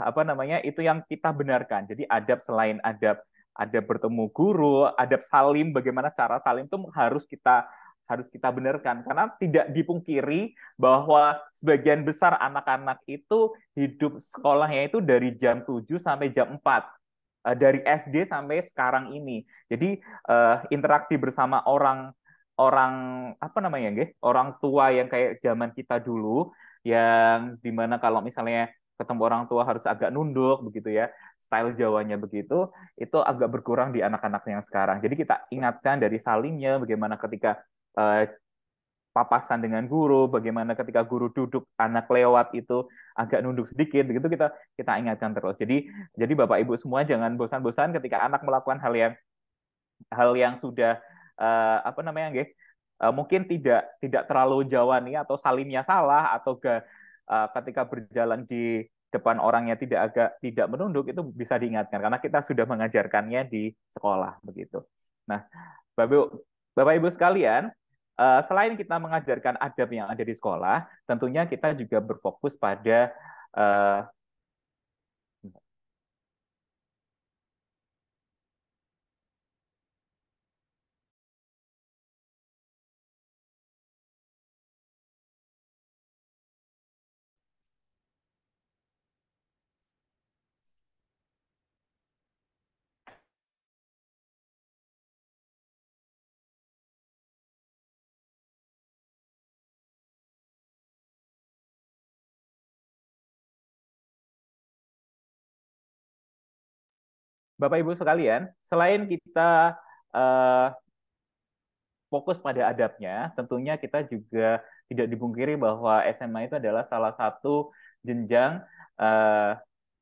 apa namanya itu yang kita benarkan. Jadi adab selain adab bertemu guru, adab salim, bagaimana cara salim itu harus kita benarkan karena tidak dipungkiri bahwa sebagian besar anak-anak itu hidup sekolahnya itu dari jam 7 sampai jam 4 dari SD sampai sekarang ini. Jadi interaksi bersama orang apa namanya orang tua yang kayak zaman kita dulu yang dimana kalau misalnya ketemu orang tua harus agak nunduk begitu ya, style Jawanya begitu, itu agak berkurang di anak-anak yang sekarang. Jadi kita ingatkan dari salimnya, bagaimana ketika papasan dengan guru, bagaimana ketika guru duduk anak lewat itu agak nunduk sedikit, begitu kita ingatkan terus. Jadi Bapak Ibu semua jangan bosan-bosan ketika anak melakukan hal yang sudah apa namanya mungkin tidak terlalu jawani atau salimnya salah atau ketika berjalan di depan orangnya tidak menunduk, itu bisa diingatkan karena kita sudah mengajarkannya di sekolah begitu. Nah, Bapak Ibu sekalian, selain kita mengajarkan adab yang ada di sekolah, tentunya kita juga berfokus pada Bapak Ibu sekalian, selain kita fokus pada adabnya, tentunya kita juga tidak dipungkiri bahwa SMA itu adalah salah satu jenjang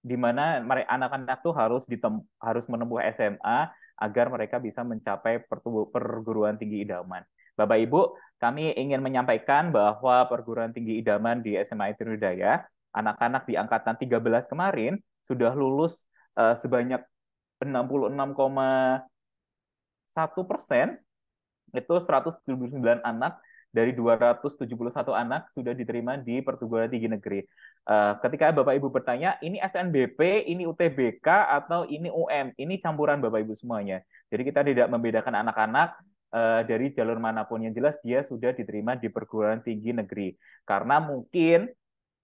di mana anak-anak tuh harus menempuh SMA agar mereka bisa mencapai perguruan tinggi idaman. Bapak Ibu, kami ingin menyampaikan bahwa perguruan tinggi idaman di SMA Tirtodaya, anak-anak di angkatan 13 kemarin sudah lulus sebanyak 66,1%, itu 179 anak dari 271 anak sudah diterima di perguruan tinggi negeri. Ketika Bapak Ibu bertanya, ini SNBP, ini UTBK, atau ini UM, ini campuran Bapak Ibu semuanya. Jadi kita tidak membedakan anak-anak dari jalur manapun, yang jelas dia sudah diterima di perguruan tinggi negeri. Karena mungkin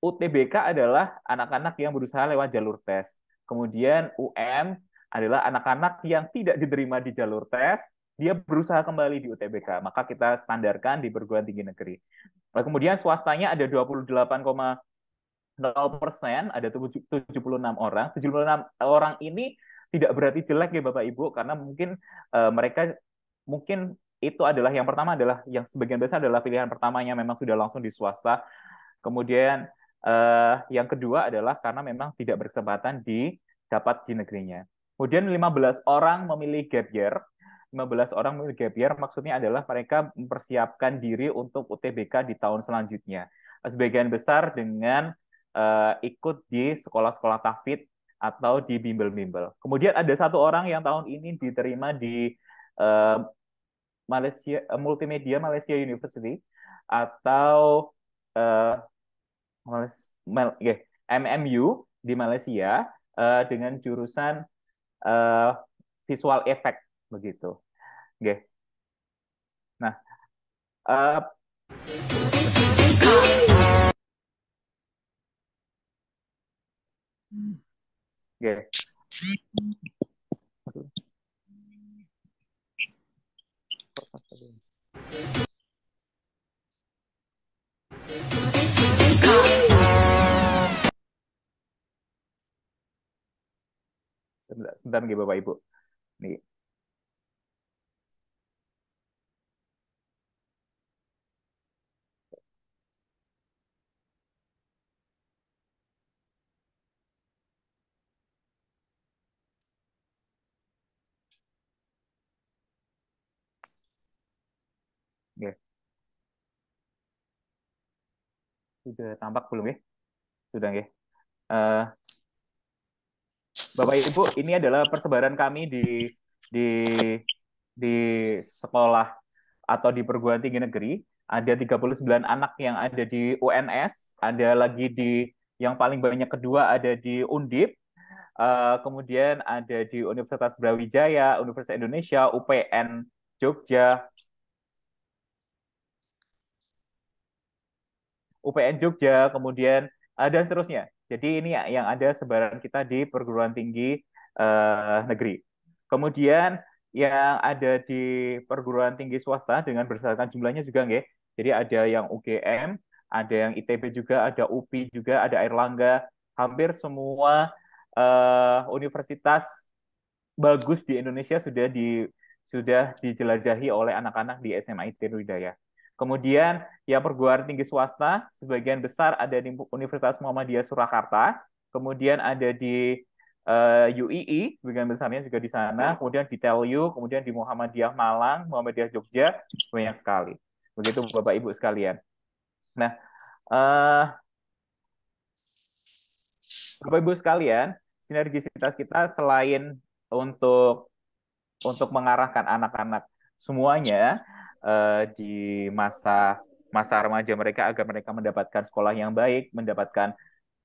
UTBK adalah anak-anak yang berusaha lewat jalur tes. Kemudian UM adalah anak-anak yang tidak diterima di jalur tes, dia berusaha kembali di UTBK. Maka kita standarkan di perguruan tinggi negeri. Kemudian swastanya ada 28,0%, ada 76 orang. 76 orang ini tidak berarti jelek ya Bapak Ibu, karena mungkin mereka itu adalah yang pertama, adalah yang sebagian besar adalah pilihan pertamanya memang sudah langsung di swasta. Kemudian yang kedua adalah karena memang tidak berkesempatan dapat di negerinya. Kemudian 15 orang memilih gap year. 15 orang memilih gap year maksudnya adalah mereka mempersiapkan diri untuk UTBK di tahun selanjutnya. Sebagian besar dengan ikut di sekolah-sekolah tahfidz atau di bimbel-bimbel. Kemudian ada satu orang yang tahun ini diterima di Malaysia Multimedia Malaysia University atau MMU di Malaysia dengan jurusan visual effect begitu. Oke. Nah, oke. Sebentar nih Bapak Ibu. Nih. Oke. Sudah tampak belum ya? Sudah ya. Bapak Ibu, ini adalah persebaran kami di di sekolah atau di perguruan tinggi negeri. Ada 39 anak yang ada di UNS, ada lagi yang paling banyak kedua ada di Undip, kemudian ada di Universitas Brawijaya, Universitas Indonesia, UPN Jogja, kemudian dan seterusnya. Jadi ini yang ada sebaran kita di perguruan tinggi negeri. Kemudian yang ada di perguruan tinggi swasta dengan berdasarkan jumlahnya juga nggih. Jadi ada yang UGM, ada yang ITB juga, ada UPI juga, ada Airlangga. Hampir semua universitas bagus di Indonesia sudah dijelajahi oleh anak-anak di SMA Tirtodaya. Kemudian yang perguruan tinggi swasta sebagian besar ada di Universitas Muhammadiyah Surakarta, kemudian ada di UII, sebagian besarnya juga di sana, kemudian di TELU, kemudian di Muhammadiyah Malang, Muhammadiyah Jogja, banyak sekali. Begitu Bapak Ibu sekalian. Nah, Bapak Ibu sekalian, sinergisitas kita selain untuk mengarahkan anak-anak semuanya di masa remaja mereka agar mereka mendapatkan sekolah yang baik, mendapatkan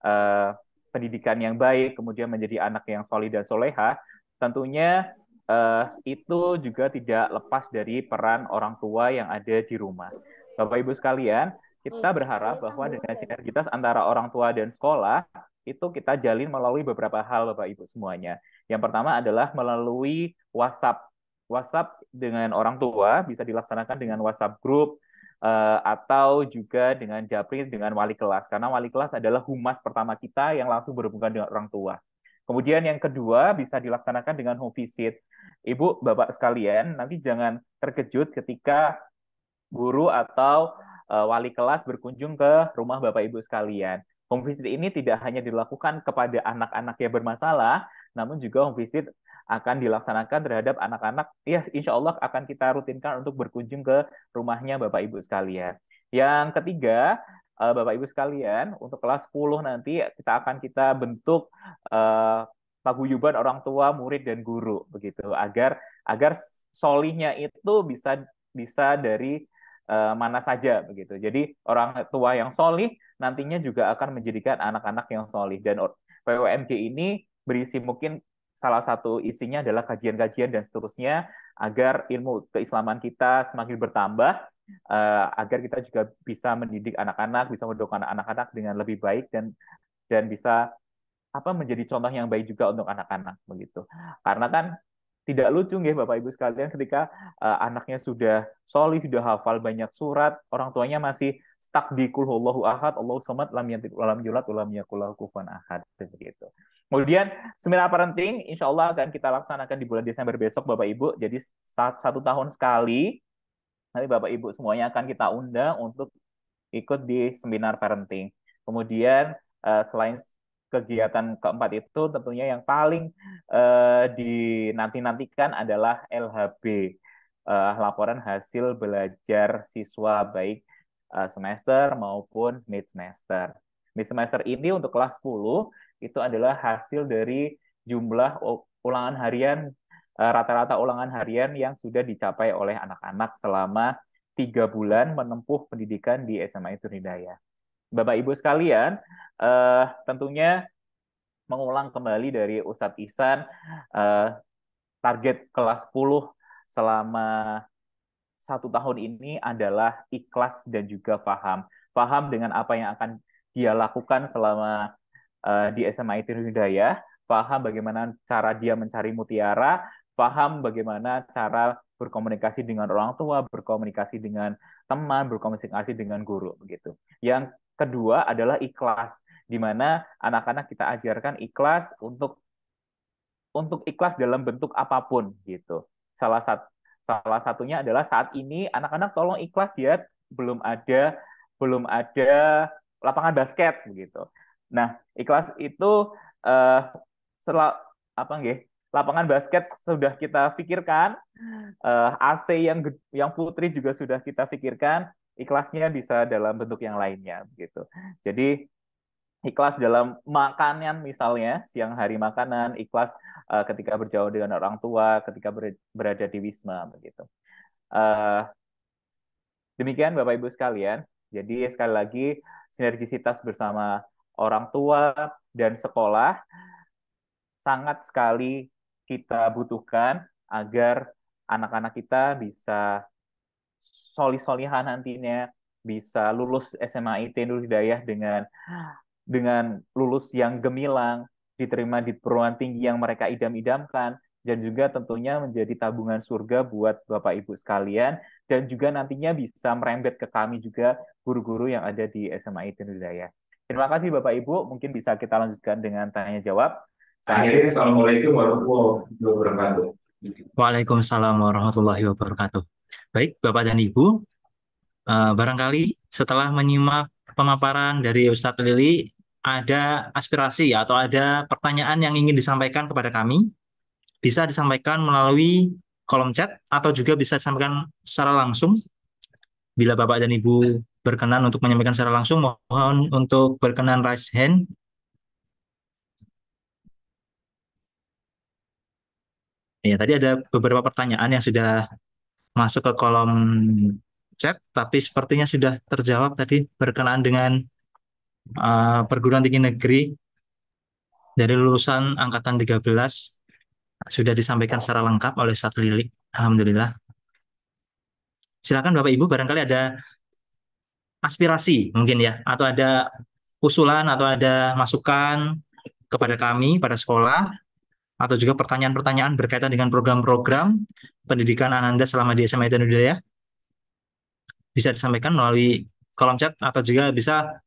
eh, pendidikan yang baik, kemudian menjadi anak yang solih dan soleha, tentunya itu juga tidak lepas dari peran orang tua yang ada di rumah. Bapak Ibu sekalian, kita berharap bahwa dengan sinergitas antara orang tua dan sekolah itu kita jalin melalui beberapa hal, Bapak Ibu semuanya. Yang pertama adalah melalui WhatsApp. WhatsApp dengan orang tua bisa dilaksanakan dengan WhatsApp group atau juga dengan japri dengan wali kelas. Karena wali kelas adalah humas pertama kita yang langsung berhubungan dengan orang tua. Kemudian yang kedua bisa dilaksanakan dengan home visit. Ibu, Bapak sekalian, nanti jangan terkejut ketika guru atau wali kelas berkunjung ke rumah Bapak Ibu sekalian. Home visit ini tidak hanya dilakukan kepada anak-anak yang bermasalah, namun juga home visit akan dilaksanakan terhadap anak-anak, ya insya Allah akan kita rutinkan untuk berkunjung ke rumahnya Bapak Ibu sekalian. Yang ketiga, Bapak Ibu sekalian, untuk kelas 10 nanti kita bentuk paguyuban orang tua, murid dan guru begitu agar solihnya itu bisa dari mana saja begitu. Jadi orang tua yang solih nantinya juga akan menjadikan anak-anak yang solih. Dan PWMG ini berisi mungkin salah satu isinya adalah kajian-kajian dan seterusnya agar ilmu keislaman kita semakin bertambah, agar kita juga bisa mendidik anak-anak, bisa mendukung anak-anak dengan lebih baik dan bisa menjadi contoh yang baik juga untuk anak-anak begitu. Karena kan tidak lucu nggih Bapak Ibu sekalian ketika anaknya sudah solih, sudah hafal banyak surat, orang tuanya masih stuck di kul huwallahu ahad, Allahu samad, lam yalid walam yulad walam yakul lahu kufuwan ahad begitu. Kemudian seminar parenting insya Allah akan kita laksanakan di bulan Desember besok Bapak Ibu. Jadi 1 tahun sekali nanti Bapak Ibu semuanya akan kita undang untuk ikut di seminar parenting. Kemudian selain kegiatan keempat itu tentunya yang paling dinanti-nantikan adalah LHB, laporan hasil belajar siswa baik semester maupun mid semester. Mid semester ini untuk kelas 10 itu adalah hasil dari jumlah ulangan harian, rata-rata ulangan harian yang sudah dicapai oleh anak-anak selama 3 bulan menempuh pendidikan di SMA Itu Hidayah. Bapak Ibu sekalian, tentunya mengulang kembali dari Ustadz Ihsan, target kelas 10 selama 1 tahun ini adalah ikhlas dan juga paham. Paham dengan apa yang akan dia lakukan selama di SMA Itu Hidayah, paham bagaimana cara dia mencari mutiara, paham bagaimana cara berkomunikasi dengan orang tua, berkomunikasi dengan teman, berkomunikasi dengan guru begitu. Yang kedua adalah ikhlas, di mana anak-anak kita ajarkan ikhlas untuk ikhlas dalam bentuk apapun gitu. Salah satunya adalah saat ini anak-anak tolong ikhlas ya, belum ada lapangan basket begitu. Nah, ikhlas itu lapangan basket sudah kita pikirkan, AC yang putri juga sudah kita pikirkan, ikhlasnya bisa dalam bentuk yang lainnya begitu. Jadi ikhlas dalam makanan misalnya, siang hari makanan, ikhlas ketika berjauh dengan orang tua, ketika berada di wisma begitu. Demikian Bapak Ibu sekalian. Jadi sekali lagi sinergisitas bersama orang tua dan sekolah sangat sekali kita butuhkan agar anak-anak kita bisa solih-solihan nantinya, bisa lulus SMA IT Nurul Hidayah dengan lulus yang gemilang, diterima di perguruan tinggi yang mereka idam-idamkan, dan juga tentunya menjadi tabungan surga buat Bapak Ibu sekalian, dan juga nantinya bisa merembet ke kami juga guru-guru yang ada di SMA IT Nurul Hidayah. Terima kasih Bapak Ibu, mungkin bisa kita lanjutkan dengan tanya jawab. Assalamualaikum warahmatullahi wabarakatuh. Waalaikumsalam warahmatullahi wabarakatuh. Baik, Bapak dan Ibu, barangkali setelah menyimak pemaparan dari Ustadz Lili, ada aspirasi atau ada pertanyaan yang ingin disampaikan kepada kami, bisa disampaikan melalui kolom chat atau juga bisa disampaikan secara langsung. Bila Bapak dan Ibu berkenan untuk menyampaikan secara langsung, mohon untuk berkenan raise hand. Ya, tadi ada beberapa pertanyaan yang sudah masuk ke kolom chat, tapi sepertinya sudah terjawab tadi berkenaan dengan perguruan tinggi negeri dari lulusan angkatan 13 sudah disampaikan secara lengkap oleh Ustadz Lili. Alhamdulillah. Silakan Bapak Ibu, barangkali ada aspirasi mungkin ya, atau ada usulan atau ada masukan kepada kami pada sekolah, atau juga pertanyaan-pertanyaan berkaitan dengan program-program pendidikan Ananda selama di SMA Hidayatul Hidayah, bisa disampaikan melalui kolom chat atau juga bisa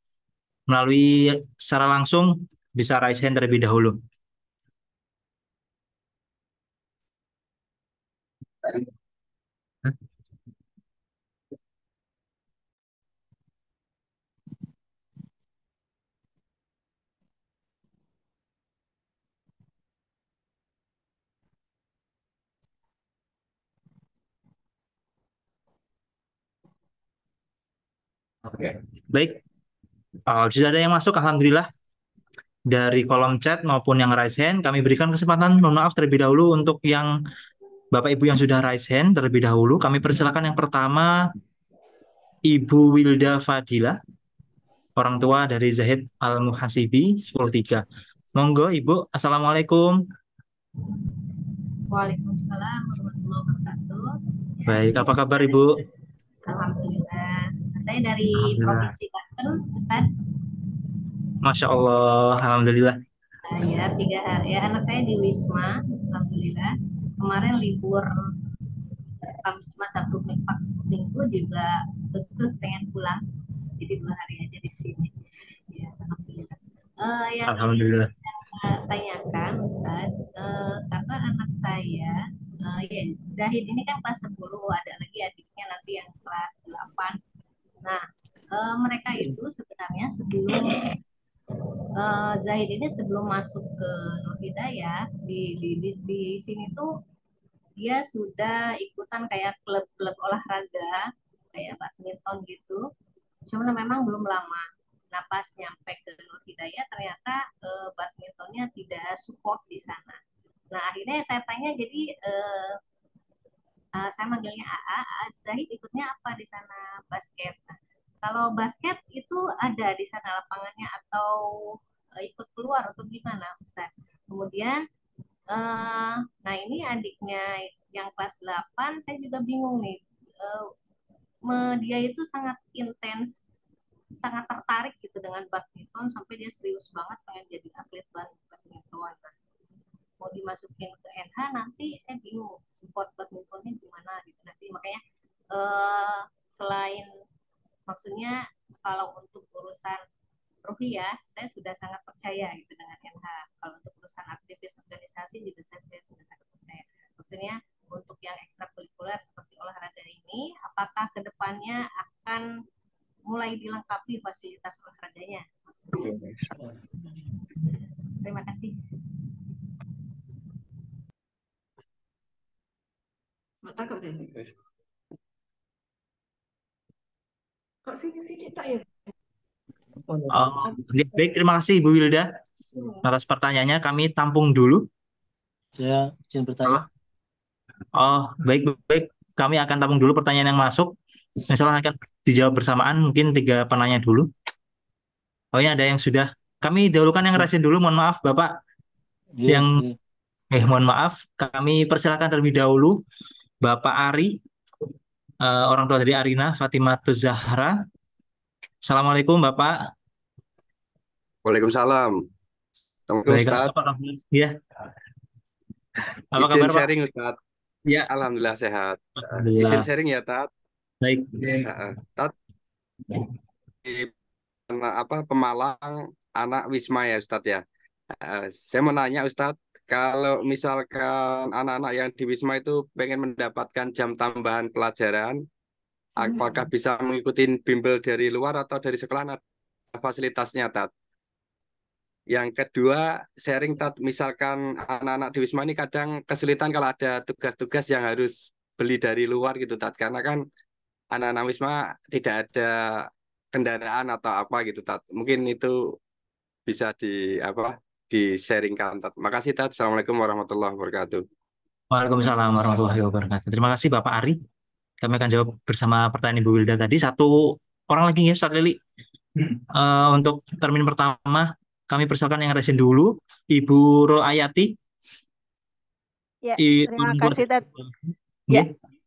melalui secara langsung, bisa raise hand terlebih dahulu. Oke. Baik, sudah ada yang masuk, Alhamdulillah. Dari kolom chat maupun yang raise hand, kami berikan kesempatan, mohon maaf terlebih dahulu untuk yang Bapak Ibu yang sudah raise hand terlebih dahulu. Kami persilakan yang pertama, Ibu Wilda Fadila, orang tua dari Zahid Al-Muhasibi 103. Monggo Ibu, Assalamualaikum. Waalaikumsalam warahmatullahi wabarakatuh. Ya, Baik, apa kabar Ibu? Alhamdulillah. Saya dari Alhamdulillah. Provinsi Banten, Ustadz. Masya Allah, Alhamdulillah. Ya, 3 hari. Ya, anak saya di Wisma, Alhamdulillah. Kemarin libur Kamis Jumat Sabtu Minggu juga betul pengen pulang. Jadi 2 hari aja di sini. Ya, Alhamdulillah. Yang Alhamdulillah. ingin saya tanyakan, Ustadz, karena anak saya, ya, Zahid ini kan kelas 10, ada lagi adiknya nanti yang kelas 8. Nah, mereka itu sebenarnya sebelum Zahid ini sebelum masuk ke Nur Hidayah di sini tuh dia sudah ikutan kayak klub-klub olahraga kayak badminton gitu. Cuma memang belum lama. Nah, pas nyampe ke Nur Hidayah ternyata badmintonnya tidak support di sana. Nah, akhirnya saya tanya, jadi saya manggilnya AA, Zahid ikutnya apa di sana? Basket. Nah, kalau basket itu ada di sana lapangannya atau ikut keluar atau gimana, Ustaz? Kemudian, nah ini adiknya yang kelas 8, saya juga bingung nih. Dia itu sangat intens, sangat tertarik gitu dengan badminton, sampai dia serius banget pengen jadi atlet badminton. Nah, mau dimasukin ke NH nanti saya bingung support badmintonnya gimana gitu nanti, makanya selain maksudnya kalau untuk urusan ruhiyah saya sudah sangat percaya gitu dengan NH, kalau untuk urusan aktivis organisasi juga saya sudah sangat percaya. Maksudnya untuk yang ekstrakurikuler seperti olahraga ini, apakah kedepannya akan mulai dilengkapi fasilitas olahraganya? Terima kasih. Kok sidik-sidik tak ya? Baik, terima kasih Ibu Wilda atas pertanyaannya. Kami tampung dulu. Saya izin bertanya. Baik. Kami akan tampung dulu pertanyaan yang masuk. Misalnya akan dijawab bersamaan, mungkin 3 penanya dulu. Ini ada yang sudah. Kami dahulukan yang rasin dulu, mohon maaf Bapak. Mohon maaf, kami persilakan terlebih dahulu Bapak Ari, orang tua dari Arina, Fatimah Zahra. Assalamualaikum Bapak. Waalaikumsalam. Baik, Ustaz. Ya. Apa Izin kabar Pak? sharing Ustaz. Ya. Alhamdulillah sehat. Alhamdulillah. Izin sharing ya Tat. Baik. Tat, di Pemalang anak Wisma ya Ustaz ya. Saya mau nanya Ustaz, kalau misalkan anak-anak yang di Wisma itu pengen mendapatkan jam tambahan pelajaran, apakah bisa mengikuti bimbel dari luar atau dari sekolah, ada fasilitasnya Tat? Yang kedua, sharing Tat, misalkan anak-anak di Wisma ini kadang kesulitan kalau ada tugas-tugas yang harus beli dari luar gitu Tat, karena kan anak-anak Wisma tidak ada kendaraan atau apa gitu Tat. Mungkin itu bisa di sharingkan Tat. Makasih Tat. Assalamualaikum warahmatullahi wabarakatuh. Waalaikumsalam warahmatullahi wabarakatuh. Terima kasih Bapak Ari. Kami akan jawab bersama pertanyaan Ibu Wilda tadi. Satu orang lagi ya, Ustaz Lili. Untuk termin pertama, kami persilakan yang resen dulu. Ibu Roayati. Ya, I- terima orang kasih, tua- Tat. Nggih. Ya,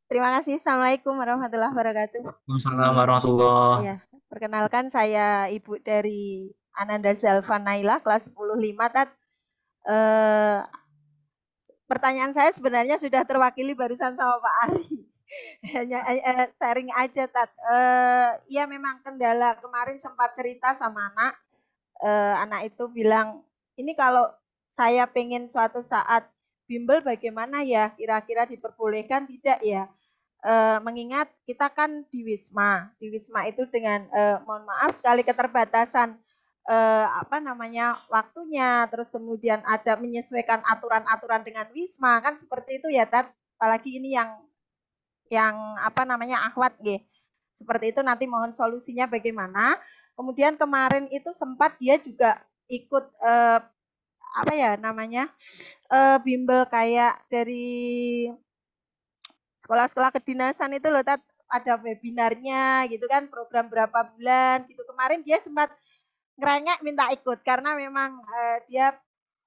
terima kasih. Assalamualaikum warahmatullahi wabarakatuh. Waalaikumsalam warahmatullahi. Ya, perkenalkan saya Ibu dari Ananda Zalfa Naila, kelas 10-5, Tat. Eh, Pertanyaan saya sebenarnya sudah terwakili barusan sama Pak Ari. Hanya sharing aja, Tat. Ya memang kendala kemarin sempat cerita sama anak. Anak itu bilang, ini kalau saya pengen suatu saat bimbel bagaimana ya? Kira-kira diperbolehkan tidak ya? Mengingat kita kan di Wisma. Di Wisma itu dengan mohon maaf sekali keterbatasan waktunya, terus kemudian ada menyesuaikan aturan-aturan dengan Wisma, kan seperti itu ya, Tat. Apalagi ini yang akhwat nggih. Seperti itu, nanti mohon solusinya bagaimana. Kemudian kemarin itu sempat dia juga ikut bimbel kayak dari sekolah-sekolah kedinasan itu loh, Tat, ada webinarnya gitu kan, program berapa bulan gitu. Kemarin dia sempat ngerengek minta ikut karena memang dia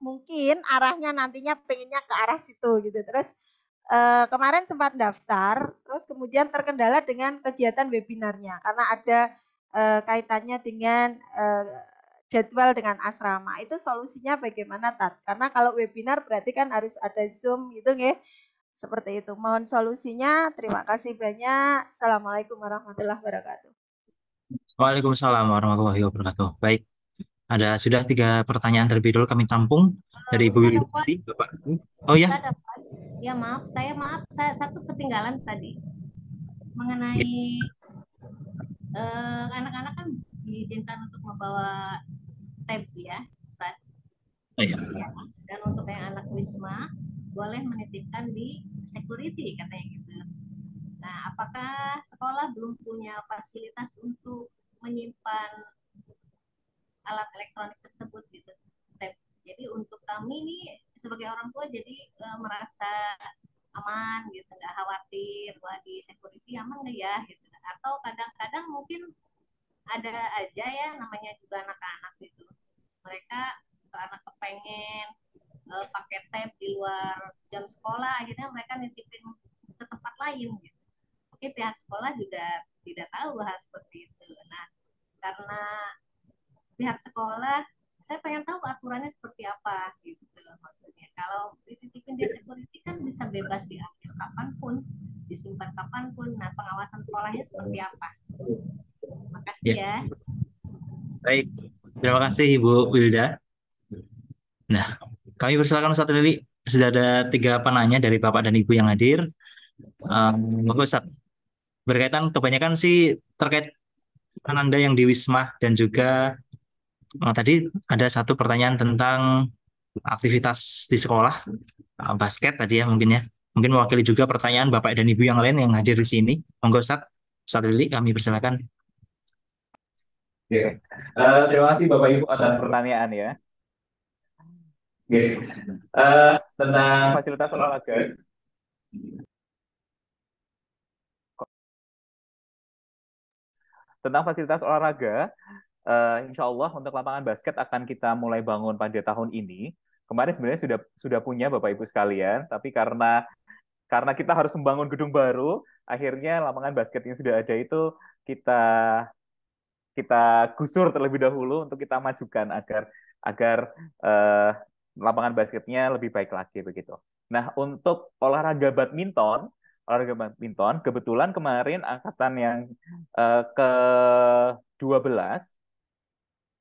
mungkin arahnya nantinya pengennya ke arah situ gitu. Terus kemarin sempat daftar, terus kemudian terkendala dengan kegiatan webinarnya karena ada kaitannya dengan jadwal dengan asrama. Itu solusinya bagaimana, Tat? Karena kalau webinar berarti kan harus ada Zoom gitu nggih. Seperti itu. Mohon solusinya. Terima kasih banyak. Assalamualaikum warahmatullahi wabarakatuh. Waalaikumsalam warahmatullahi wabarakatuh. Baik, ada sudah 3 pertanyaan terlebih dahulu kami tampung dari Ibu Wilda tadi, Bapak. Oh ya, Ya maaf, saya satu ketinggalan tadi mengenai anak-anak kan diizinkan untuk membawa tab ya, Ustaz. iya. Ya. Dan untuk yang anak Wisma boleh menitipkan di security katanya gitu. Nah, apakah sekolah belum punya fasilitas untuk menyimpan alat elektronik tersebut gitu? Tab. Jadi untuk kami nih sebagai orang tua jadi merasa aman gitu, nggak khawatir wah di security aman nggak ya gitu. Atau kadang-kadang mungkin ada aja ya namanya juga anak-anak gitu, mereka karena kepengen pakai tab di luar jam sekolah akhirnya mereka nitipin ke tempat lain gitu. Oke, pihak sekolah juga tidak tahu hal seperti itu. Nah, karena pihak sekolah saya pengen tahu aturannya seperti apa gitu maksudnya. Kalau dititipin di security kan bisa bebas diambil kapanpun, disimpan kapanpun. Nah, pengawasan sekolahnya seperti apa? Makasih ya. Baik, terima kasih Ibu Wilda. Nah, kami persilakan Ustaz Lili. Sudah ada 3 penanya dari Bapak dan Ibu yang hadir. Monggo Ustaz. Berkaitan kebanyakan sih terkait Ananda yang di Wisma dan juga tadi ada satu pertanyaan tentang aktivitas di sekolah, basket tadi ya mungkin ya. Mungkin mewakili juga pertanyaan Bapak dan Ibu yang lain yang hadir di sini. Monggo Ustaz Lili, kami persilakan. Oke. Terima kasih Bapak Ibu atas pertanyaan ya. Oke. Tentang fasilitas olahraga. Tentang fasilitas olahraga, insya Allah untuk lapangan basket akan kita mulai bangun pada tahun ini. Kemarin sebenarnya sudah punya Bapak Ibu sekalian, tapi karena kita harus membangun gedung baru, akhirnya lapangan basket yang sudah ada itu kita gusur terlebih dahulu untuk kita majukan agar lapangan basketnya lebih baik lagi begitu. Nah, untuk olahraga badminton kebetulan kemarin angkatan yang ke-12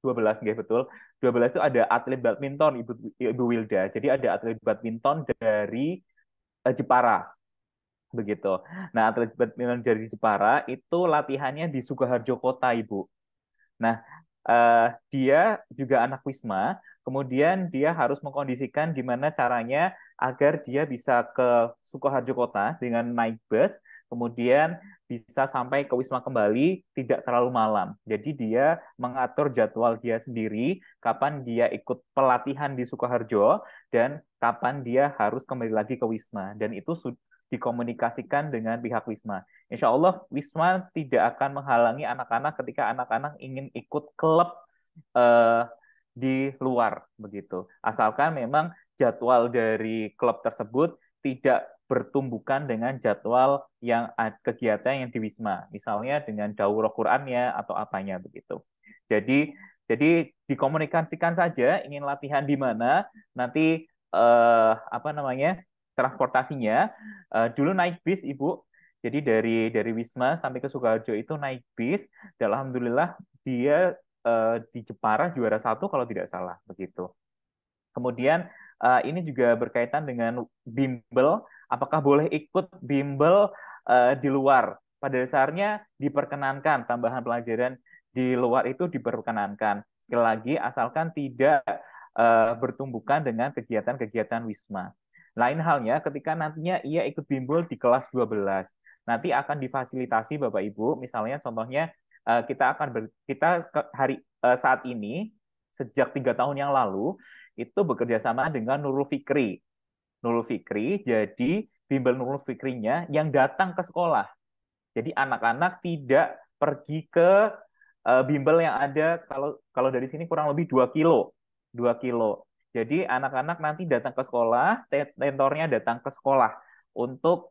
nggih betul. 12 itu ada atlet badminton Ibu Wilda. Jadi ada atlet badminton dari Jepara. Begitu. Nah, atlet badminton dari Jepara itu latihannya di Sukoharjo Kota, Ibu. Nah, dia juga anak Wisma, kemudian dia harus mengkondisikan gimana caranya agar dia bisa ke Sukoharjo Kota dengan naik bus kemudian bisa sampai ke Wisma kembali tidak terlalu malam. Jadi dia mengatur jadwal dia sendiri, kapan dia ikut pelatihan di Sukoharjo, dan kapan dia harus kembali lagi ke Wisma. Dan itu dikomunikasikan dengan pihak Wisma. Insya Allah Wisma tidak akan menghalangi anak-anak ketika anak-anak ingin ikut klub di luar begitu. Asalkan memang jadwal dari klub tersebut tidak bertumbukan dengan jadwal yang kegiatan yang di Wisma, misalnya dengan daurah Qur'annya atau apanya begitu. Jadi dikomunikasikan saja ingin latihan di mana, nanti transportasinya dulu naik bis Ibu. Jadi dari Wisma sampai ke Sukoharjo itu naik bis. Dan alhamdulillah dia di Jepara juara 1 kalau tidak salah begitu. Kemudian ini juga berkaitan dengan bimbel. Apakah boleh ikut bimbel di luar? Pada dasarnya diperkenankan, tambahan pelajaran di luar itu diperkenankan. Sekali lagi, asalkan tidak bertumbukan dengan kegiatan-kegiatan Wisma. Lain halnya ketika nantinya ia ikut bimbel di kelas 12. Nanti akan difasilitasi Bapak Ibu, misalnya contohnya saat ini, sejak 3 tahun yang lalu, itu bekerja sama dengan Nurul Fikri. Nurul Fikri, jadi bimbel Nurul Fikrinya yang datang ke sekolah. Jadi anak-anak tidak pergi ke bimbel yang ada, kalau dari sini kurang lebih 2 kilo. 2 kilo. Jadi anak-anak nanti datang ke sekolah, tentornya datang ke sekolah untuk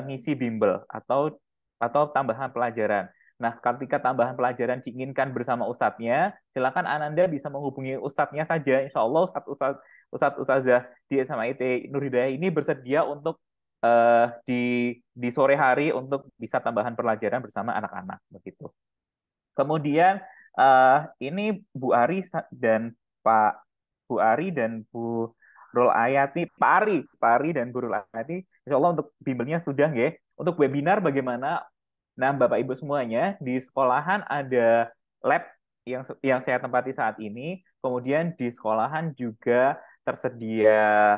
ngisi bimbel atau tambahan pelajaran. Nah, ketika tambahan pelajaran diinginkan bersama ustadznya, silakan Ananda bisa menghubungi ustadznya saja. Insya Allah ustadzah di SMA IT Nur Hidayah ini bersedia untuk di sore hari untuk bisa tambahan pelajaran bersama anak-anak begitu. Kemudian ini Bu Ari dan Bu Ari dan Bu Rul Ayati, Pak Ari dan Bu Rul Ayati, insya Allah untuk bimbelnya sudah ya. Untuk webinar bagaimana? Nah, Bapak Ibu semuanya, di sekolahan ada lab yang saya tempati saat ini. Kemudian di sekolahan juga tersedia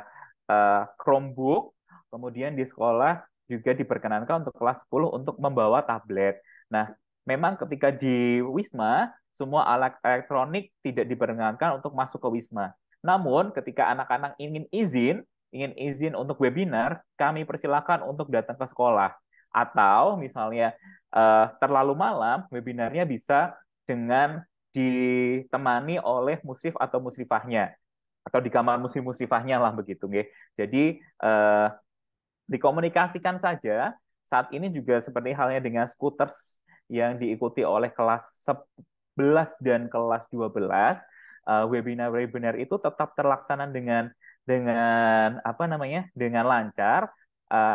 Chromebook. Kemudian di sekolah juga diperkenankan untuk kelas 10 untuk membawa tablet. Nah, memang ketika di Wisma, semua alat elektronik tidak diperkenankan untuk masuk ke Wisma. Namun, ketika anak-anak ingin izin untuk webinar, kami persilakan untuk datang ke sekolah. Atau misalnya terlalu malam, webinarnya bisa dengan ditemani oleh musrif atau musrifahnya, atau di kamar musrifahnya lah begitu. Jadi dikomunikasikan saja. Saat ini juga seperti halnya dengan scooters yang diikuti oleh kelas 11 dan kelas 12, webinar itu tetap terlaksana dengan lancar,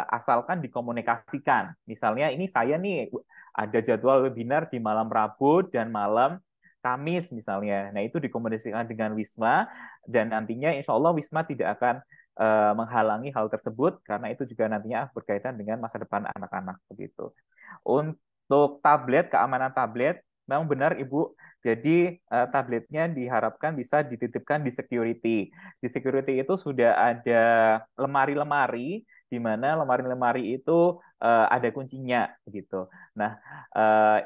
asalkan dikomunikasikan. Misalnya ini saya nih ada jadwal webinar di malam Rabu dan malam Kamis misalnya. Nah, itu dikomunikasikan dengan Wisma, dan nantinya insya Allah Wisma tidak akan menghalangi hal tersebut, karena itu juga nantinya berkaitan dengan masa depan anak-anak begitu. Untuk tablet, keamanan tablet, memang benar Ibu. Jadi tabletnya diharapkan bisa dititipkan di security. Di security itu sudah ada lemari-lemari, di mana lemari-lemari itu ada kuncinya gitu. Nah,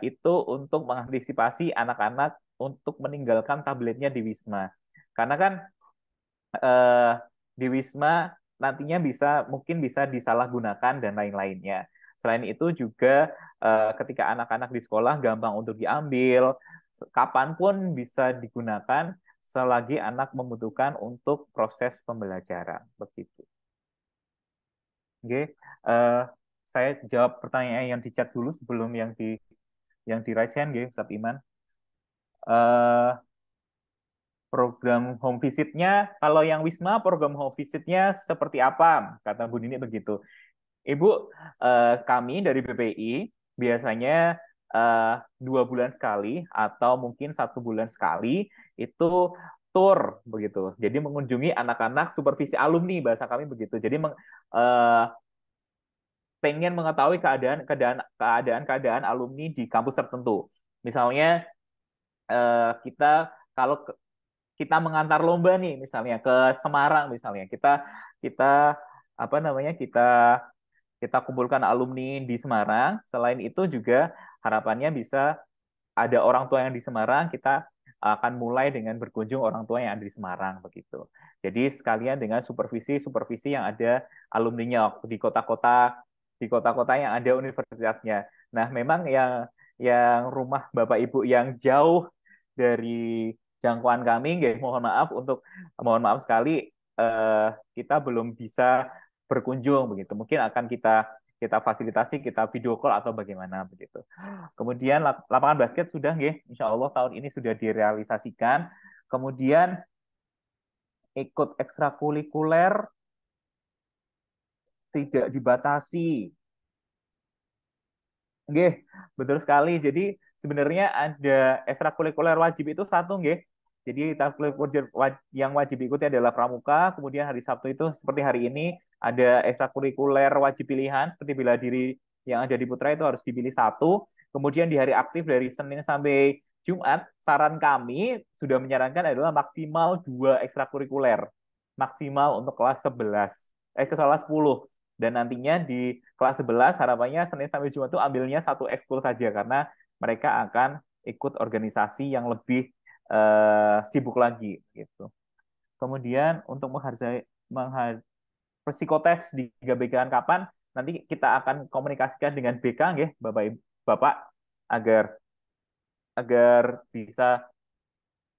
itu untuk mengantisipasi anak-anak untuk meninggalkan tabletnya di Wisma. Karena kan di Wisma nantinya mungkin bisa disalahgunakan dan lain-lainnya. Selain itu juga ketika anak-anak di sekolah gampang untuk diambil, kapanpun bisa digunakan selagi anak membutuhkan untuk proses pembelajaran begitu. Oke, saya jawab pertanyaan yang di chat dulu sebelum yang di raise hand, Ustaz Iman. Program home visit-nya, kalau yang Wisma program home visit-nya seperti apa? Kata Bu Nini begitu. Ibu, kami dari BPI biasanya 2 bulan sekali atau mungkin 1 bulan sekali itu tour begitu. Jadi mengunjungi anak-anak supervisi alumni, bahasa kami begitu. Jadi pengen mengetahui keadaan alumni di kampus tertentu. Misalnya kalau kita mengantar lomba nih, misalnya ke Semarang, misalnya kita kita kumpulkan alumni di Semarang. Selain itu juga harapannya bisa ada orang tua yang di Semarang, kita akan mulai dengan berkunjung orang tua yang ada di Semarang begitu. Jadi sekalian dengan supervisi yang ada alumninya di kota-kota yang ada universitasnya. Nah, memang yang rumah Bapak Ibu yang jauh dari jangkauan kami, mohon maaf sekali kita belum bisa berkunjung begitu. Mungkin akan kita fasilitasi, kita video call atau bagaimana begitu. Kemudian lapangan basket sudah insya Allah tahun ini sudah direalisasikan. Kemudian ikut ekstrakurikuler tidak dibatasi. Betul sekali. Jadi sebenarnya ada ekstrakurikuler wajib itu satu, Jadi ekstrakurikuler yang wajib diikuti adalah pramuka. Kemudian hari Sabtu itu seperti hari ini ada ekstrakurikuler wajib pilihan seperti bela diri yang ada di Putra itu harus dipilih satu. Kemudian di hari aktif dari Senin sampai Jumat, saran kami sudah menyarankan adalah maksimal 2 ekstrakurikuler. Maksimal untuk kelas 10. Dan nantinya di kelas 11 harapannya Senin sampai Jumat itu ambilnya 1 ekskul saja karena mereka akan ikut organisasi yang lebih sibuk lagi gitu. Kemudian untuk psikotes di GBK kapan? Nanti kita akan komunikasikan dengan BK Bapak agar bisa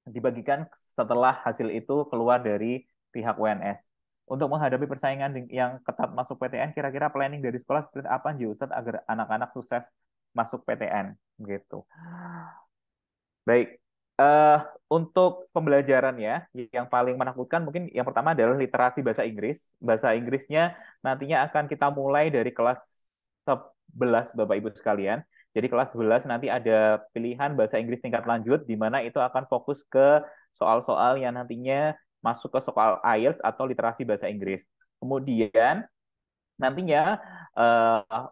dibagikan setelah hasil itu keluar dari pihak UNS. Untuk menghadapi persaingan yang ketat masuk PTN, kira-kira planning dari sekolah seperti apa Ustadz agar anak-anak sukses masuk PTN gitu. Baik, untuk pembelajaran yang paling menakutkan mungkin yang pertama adalah literasi bahasa Inggris. Bahasa Inggrisnya nantinya akan kita mulai dari kelas 11 Bapak Ibu sekalian. Jadi kelas 11 nanti ada pilihan bahasa Inggris tingkat lanjut, di mana itu akan fokus ke soal-soal yang nantinya masuk ke soal IELTS atau literasi bahasa Inggris. Kemudian nantinya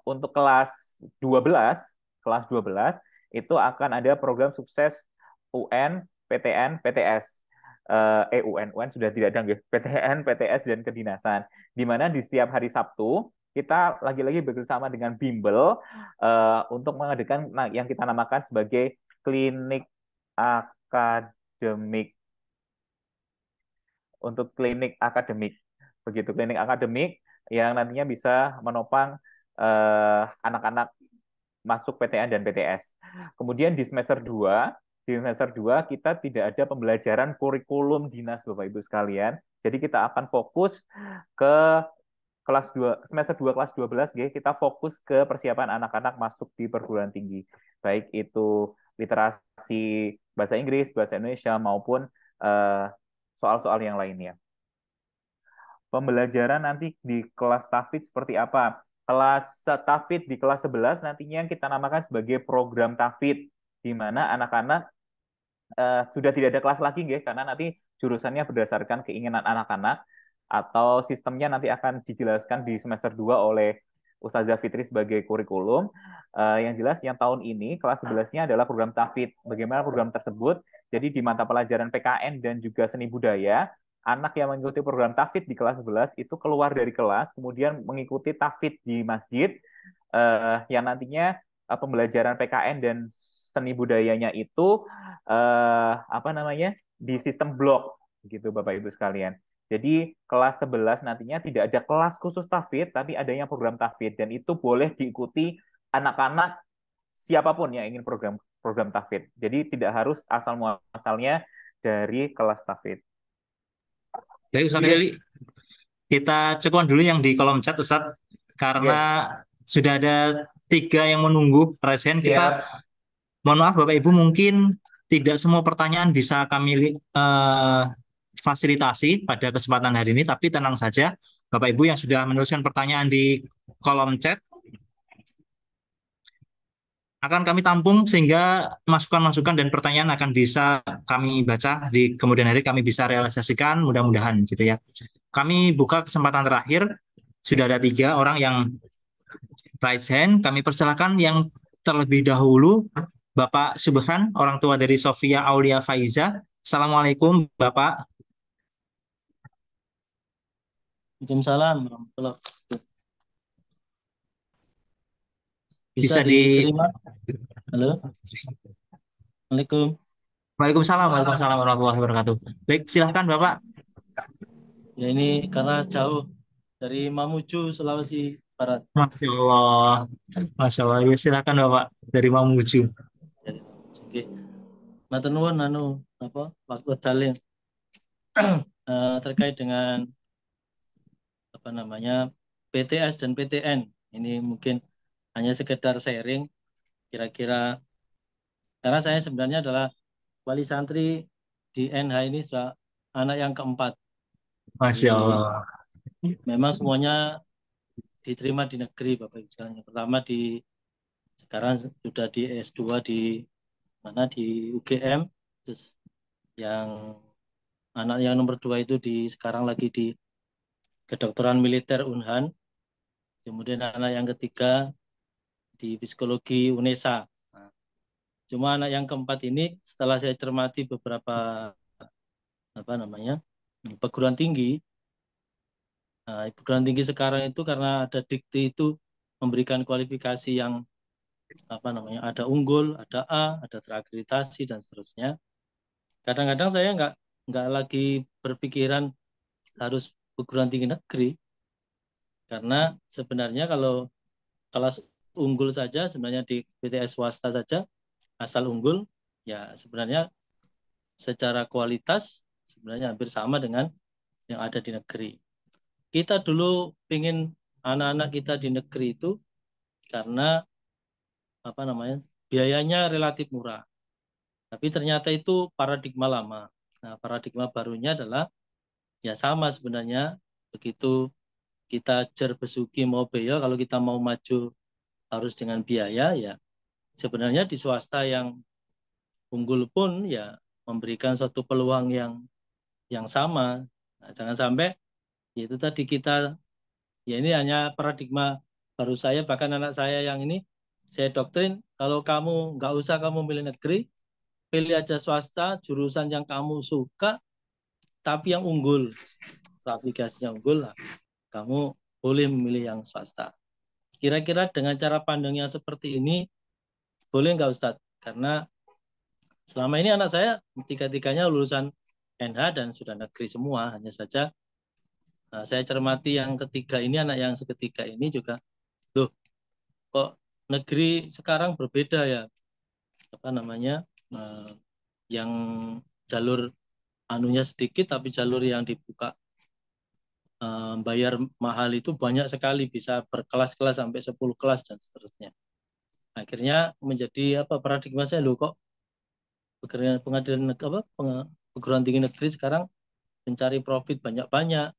untuk kelas 12 itu akan ada program sukses UN, PTN, PTS. UN sudah tidak ada, PTN, PTS, dan kedinasan. Di mana di setiap hari Sabtu, kita lagi-lagi bekerjasama dengan Bimbel untuk mengadakan yang kita namakan sebagai klinik akademik. Untuk klinik akademik. Begitu, klinik akademik yang nantinya bisa menopang anak-anak masuk PTN dan PTS. Kemudian di semester 2 kita tidak ada pembelajaran kurikulum dinas Bapak Ibu sekalian. Jadi kita akan fokus ke kelas 2 semester 2 kelas 12 kita fokus ke persiapan anak-anak masuk di perguruan tinggi. Baik itu literasi bahasa Inggris, bahasa Indonesia maupun soal-soal yang lainnya. Pembelajaran nanti di kelas TAFID seperti apa? Kelas TAFID di kelas 11 nantinya kita namakan sebagai program TAFID, di mana anak-anak sudah tidak ada kelas lagi, karena nanti jurusannya berdasarkan keinginan anak-anak, atau sistemnya nanti akan dijelaskan di semester 2 oleh Ustazah Fitri sebagai kurikulum. Yang jelas yang tahun ini kelas 11-nya adalah program TAFID. Bagaimana program tersebut? Jadi di mata pelajaran PKN dan juga seni budaya, anak yang mengikuti program TAFID di kelas 11 itu keluar dari kelas, kemudian mengikuti TAFID di masjid, yang nantinya pembelajaran PKN dan seni budayanya itu di sistem blok gitu Bapak Ibu sekalian. Jadi kelas 11 nantinya tidak ada kelas khusus TAFID, tapi adanya program TAFID, dan itu boleh diikuti anak-anak siapapun yang ingin program TAFID. Jadi tidak harus asal muasalnya dari kelas TAFID. Baik Ustadz Heli, kita cukupkan dulu yang di kolom chat Ustadz, karena sudah ada 3 yang menunggu resen. Kita mohon maaf Bapak Ibu, mungkin tidak semua pertanyaan bisa kami fasilitasi pada kesempatan hari ini, tapi tenang saja Bapak Ibu yang sudah menuliskan pertanyaan di kolom chat akan kami tampung sehingga masukan-masukan dan pertanyaan akan bisa kami baca di kemudian hari, kami bisa realisasikan mudah-mudahan gitu ya. Kami buka kesempatan terakhir, sudah ada 3 orang yang raise hand. Kami persilakan yang terlebih dahulu Bapak Subhan, orang tua dari Sofia Aulia Faiza. Assalamualaikum Bapak. Waalaikumsalam warahmatullahi wabarakatuh. Bisa Bisa di diterima? Halo, Assalamualaikum. Waalaikumsalam, Waalaikumsalam warahmatullahi wabarakatuh. Baik, silahkan Bapak. Ya ini karena jauh dari Mamuju, Sulawesi Barat. Masya Allah. Masya Allah. Ya, silahkan Bapak dari Mamuju. Jadi, oke. Matur nuwun apa waktu dalil terkait dengan apa namanya PTS dan PTN. Ini mungkin hanya sekedar sharing kira-kira karena saya sebenarnya adalah wali santri di NH ini sudah anak yang keempat. Masya Jadi Allah. memang semuanya diterima di negeri Bapak Ibu sekalian. Yang pertama sekarang sudah di S2 di mana di UGM, terus yang anak yang nomor 2 itu sekarang lagi di kedokteran militer Unhan, kemudian anak yang ketiga di psikologi UNESA. Nah, cuma anak yang keempat ini setelah saya cermati beberapa apa namanya perguruan tinggi, perguruan tinggi sekarang itu karena ada dikti itu memberikan kualifikasi yang apa namanya ada unggul, ada A, ada terakreditasi dan seterusnya. Kadang-kadang saya nggak lagi berpikiran harus perguruan tinggi negeri karena sebenarnya kalau kelas unggul saja sebenarnya di PTS swasta saja asal unggul ya sebenarnya secara kualitas sebenarnya hampir sama dengan yang ada di negeri. Kita dulu ingin anak-anak kita di negeri itu karena apa namanya biayanya relatif murah. Tapi ternyata itu paradigma lama. Nah, paradigma barunya adalah ya sama sebenarnya begitu kita jar besuki mau beya kalau kita mau maju harus dengan biaya ya sebenarnya di swasta yang unggul pun ya memberikan suatu peluang yang sama. Nah, jangan sampai ya itu tadi kita ya ini hanya paradigma baru saya bahkan anak saya yang ini saya doktrin kalau kamu nggak usah kamu milih negeri pilih aja swasta jurusan yang kamu suka tapi yang unggul aplikasinya unggul lah kamu boleh memilih yang swasta. Kira-kira dengan cara pandang yang seperti ini boleh nggak Ustadz? Karena selama ini anak saya tiga-tiganya lulusan NH dan sudah negeri semua. Hanya saja saya cermati yang ketiga ini, anak yang ketiga ini juga, loh kok negeri sekarang berbeda ya? Apa namanya? Yang jalur anunya sedikit tapi jalur yang dibuka bayar mahal itu banyak sekali bisa berkelas-kelas sampai 10 kelas dan seterusnya. Akhirnya menjadi apa paradigma saya loh kok pengadilan apa perguruan tinggi negeri sekarang mencari profit banyak-banyak.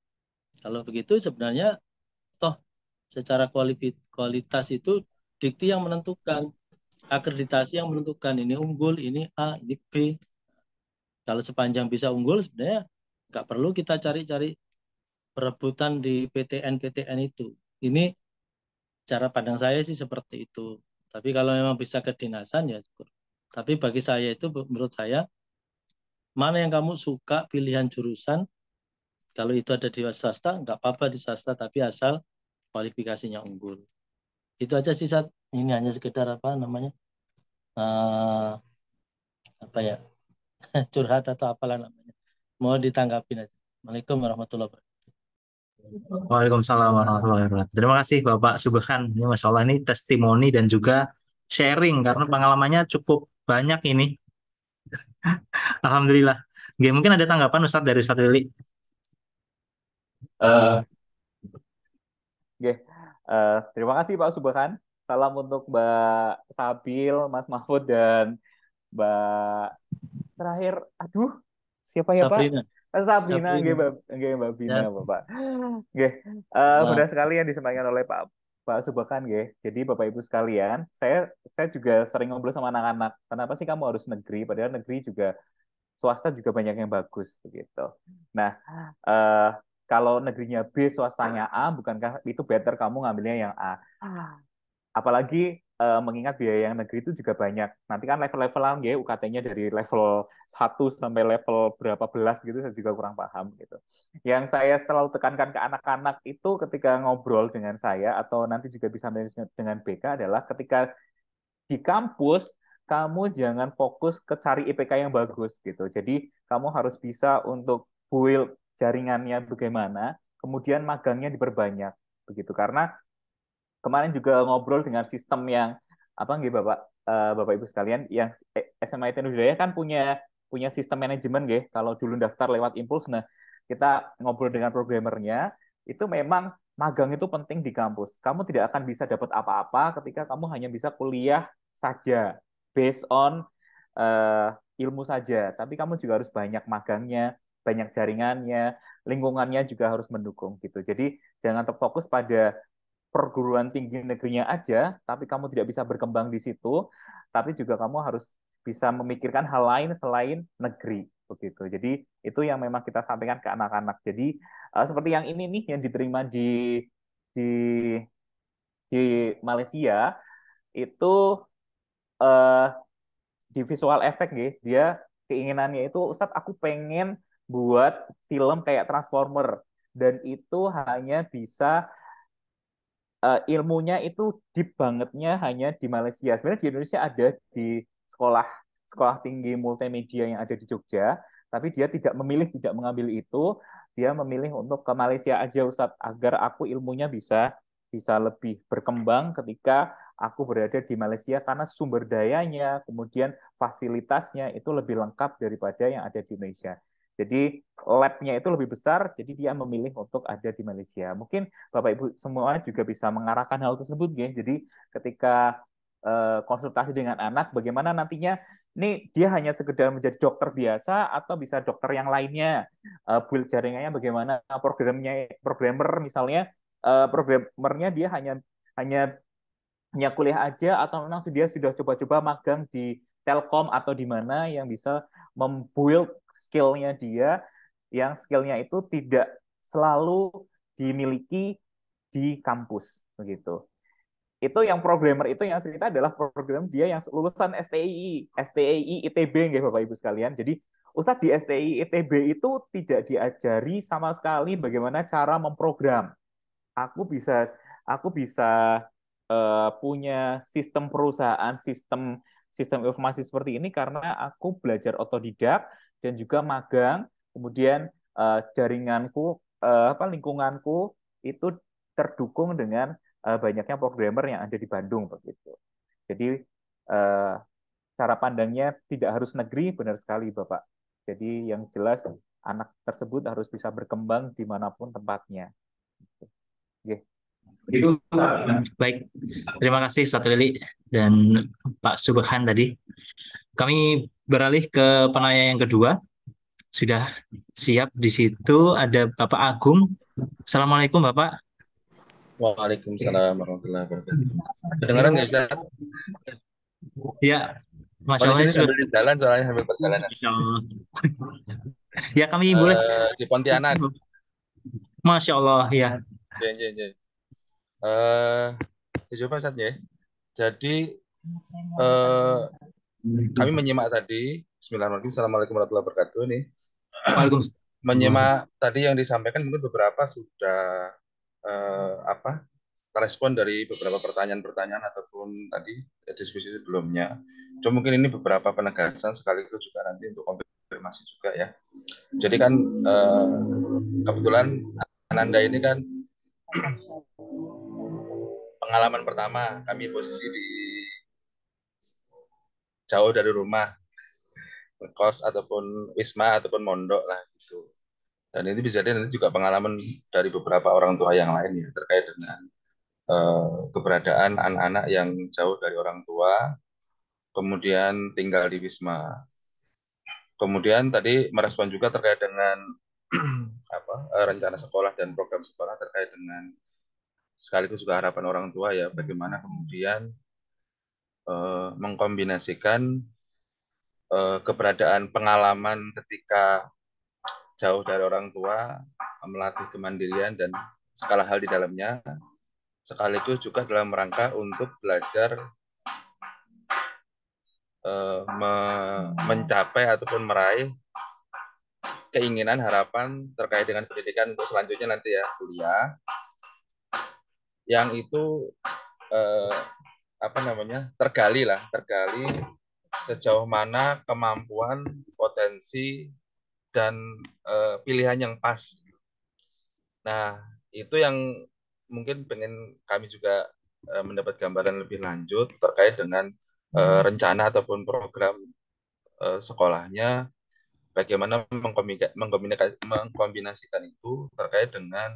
Kalau begitu sebenarnya toh secara kualitas itu dikti yang menentukan, akreditasi yang menentukan ini unggul, ini A, ini B. Kalau sepanjang bisa unggul sebenarnya nggak perlu kita cari-cari perebutan di PTN-PTN itu. Ini cara pandang saya sih seperti itu. Tapi kalau memang bisa kedinasan ya syukur. Tapi bagi saya itu menurut saya mana yang kamu suka pilihan jurusan kalau itu ada di swasta nggak apa-apa di swasta tapi asal kualifikasinya unggul. Itu aja sih Sat. Ini hanya sekedar apa namanya apa ya curhat atau apalah namanya. Mau ditanggapin aja. Assalamualaikum warahmatullahi wabarakatuh. Waalaikumsalam warahmatullahi wabarakatuh. Terima kasih Bapak Subhan. Ini Masya Allah ini testimoni dan juga sharing karena pengalamannya cukup banyak ini. Alhamdulillah. Oke, mungkin ada tanggapan Ustadz dari Ustadz Lili. Terima kasih Pak Subhan. Salam untuk Mbak Sabil, Mas Mahfud dan Mbak terakhir, aduh, siapa ya Pak? Sabrina. Sabrina, Mbak Bina, Ya. Bapak. Mudah sekali yang disampaikan oleh Pak Subhan, Jadi Bapak Ibu sekalian, saya juga sering ngobrol sama anak-anak. Kenapa sih kamu harus negeri? Padahal negeri juga swasta juga banyak yang bagus begitu. Nah, kalau negerinya B, swastanya A, bukankah itu better kamu ngambilnya yang A? apalagi mengingat biaya yang negeri itu juga banyak. Nanti kan level-levelan ya UKT-nya dari level 1 sampai level berapa belas gitu, saya juga kurang paham gitu. Yang saya selalu tekankan ke anak-anak itu ketika ngobrol dengan saya atau nanti juga bisa dengan BK adalah ketika di kampus kamu jangan fokus ke cari IPK yang bagus gitu. Jadi kamu harus bisa untuk build jaringannya bagaimana, kemudian magangnya diperbanyak begitu. Karena kemarin juga ngobrol dengan sistem yang apa nggih Bapak Ibu sekalian, yang SMA ITN Hidayah kan punya sistem manajemen nggih. Kalau dulu daftar lewat Impuls, nah kita ngobrol dengan programmernya, itu memang magang itu penting di kampus. Kamu tidak akan bisa dapat apa-apa ketika kamu hanya bisa kuliah saja, based on ilmu saja. Tapi kamu juga harus banyak magangnya, banyak jaringannya, lingkungannya juga harus mendukung gitu. Jadi jangan terfokus pada perguruan tinggi negerinya aja, tapi kamu tidak bisa berkembang di situ, tapi juga kamu harus bisa memikirkan hal lain selain negeri begitu. Jadi itu yang memang kita sampaikan ke anak-anak. Jadi seperti yang ini nih yang diterima di di Malaysia itu eh, di visual effect gitu. Dia keinginannya itu, Ustadz aku pengen buat film kayak Transformer, dan itu hanya bisa ilmunya itu deep bangetnya hanya di Malaysia. Sebenarnya di Indonesia ada di sekolah sekolah tinggi multimedia yang ada di Jogja, tapi dia tidak mengambil itu, dia memilih untuk ke Malaysia aja Ustadz, agar aku ilmunya bisa bisa lebih berkembang ketika aku berada di Malaysia karena sumber dayanya, kemudian fasilitasnya itu lebih lengkap daripada yang ada di Indonesia. Jadi lab-nya itu lebih besar, jadi dia memilih untuk ada di Malaysia. Mungkin Bapak Ibu semua juga bisa mengarahkan hal tersebut ya. Jadi ketika konsultasi dengan anak, bagaimana nantinya ini dia hanya sekedar menjadi dokter biasa atau bisa dokter yang lainnya, build jaringannya bagaimana, programmer misalnya, programmernya dia hanya hanya hanya kuliah aja atau memang dia sudah coba-coba magang di Telkom atau di mana yang bisa membuild skill-nya dia, yang skill-nya itu tidak selalu dimiliki di kampus begitu. Itu yang programmer itu yang cerita adalah program dia yang lulusan STII ITB nggih Bapak Ibu sekalian. Jadi Ustadz di STII ITB itu tidak diajari sama sekali bagaimana cara memprogram. Aku bisa punya sistem perusahaan, sistem informasi seperti ini karena aku belajar otodidak dan juga magang, kemudian jaringanku, lingkunganku itu terdukung dengan banyaknya programmer yang ada di Bandung begitu. Jadi cara pandangnya tidak harus negeri, benar sekali Bapak. Jadi yang jelas anak tersebut harus bisa berkembang dimanapun tempatnya. Oke. Itu baik. Terima kasih Ustadz Lili dan Pak Subhan tadi. Kami beralih ke penanya yang kedua. Sudah siap di situ ada Bapak Agung. Assalamualaikum Bapak. Waalaikumsalam warahmatullahi wabarakatuh. Kedengaran nggak bisa? Ya, Masya Allah. Ini sambil di jalan, soalnya sambil perjalanan. Masya Allah. Ya kami boleh. Di Pontianak. Masya Allah, ya. Coba saja ya. Jadi kami menyimak tadi. Bismillahirrahmanirrahim. Assalamualaikum warahmatullahi wabarakatuh. Ini menyimak tadi yang disampaikan, mungkin beberapa sudah respon dari beberapa pertanyaan-pertanyaan ataupun tadi diskusi sebelumnya. Cuma mungkin ini beberapa penegasan sekaligus juga nanti untuk konfirmasi juga ya. Jadi kan kebetulan Ananda ini kan pengalaman pertama kami posisi di jauh dari rumah, kos ataupun wisma ataupun mondok lah gitu. Dan ini bisa jadi nanti juga pengalaman dari beberapa orang tua yang lain ya terkait dengan keberadaan anak-anak yang jauh dari orang tua, kemudian tinggal di wisma. Kemudian tadi merespon juga terkait dengan rencana sekolah dan program sekolah terkait dengan sekaligus juga harapan orang tua ya, bagaimana kemudian mengkombinasikan keberadaan pengalaman ketika jauh dari orang tua, melatih kemandirian dan segala hal di dalamnya, sekaligus juga dalam rangka untuk belajar mencapai ataupun meraih keinginan harapan terkait dengan pendidikan untuk selanjutnya nanti ya kuliah, yang itu tergali sejauh mana kemampuan, potensi, dan pilihan yang pas. Nah, itu yang mungkin pengen kami juga mendapat gambaran lebih lanjut terkait dengan rencana ataupun program sekolahnya, bagaimana mengkombinasikan itu terkait dengan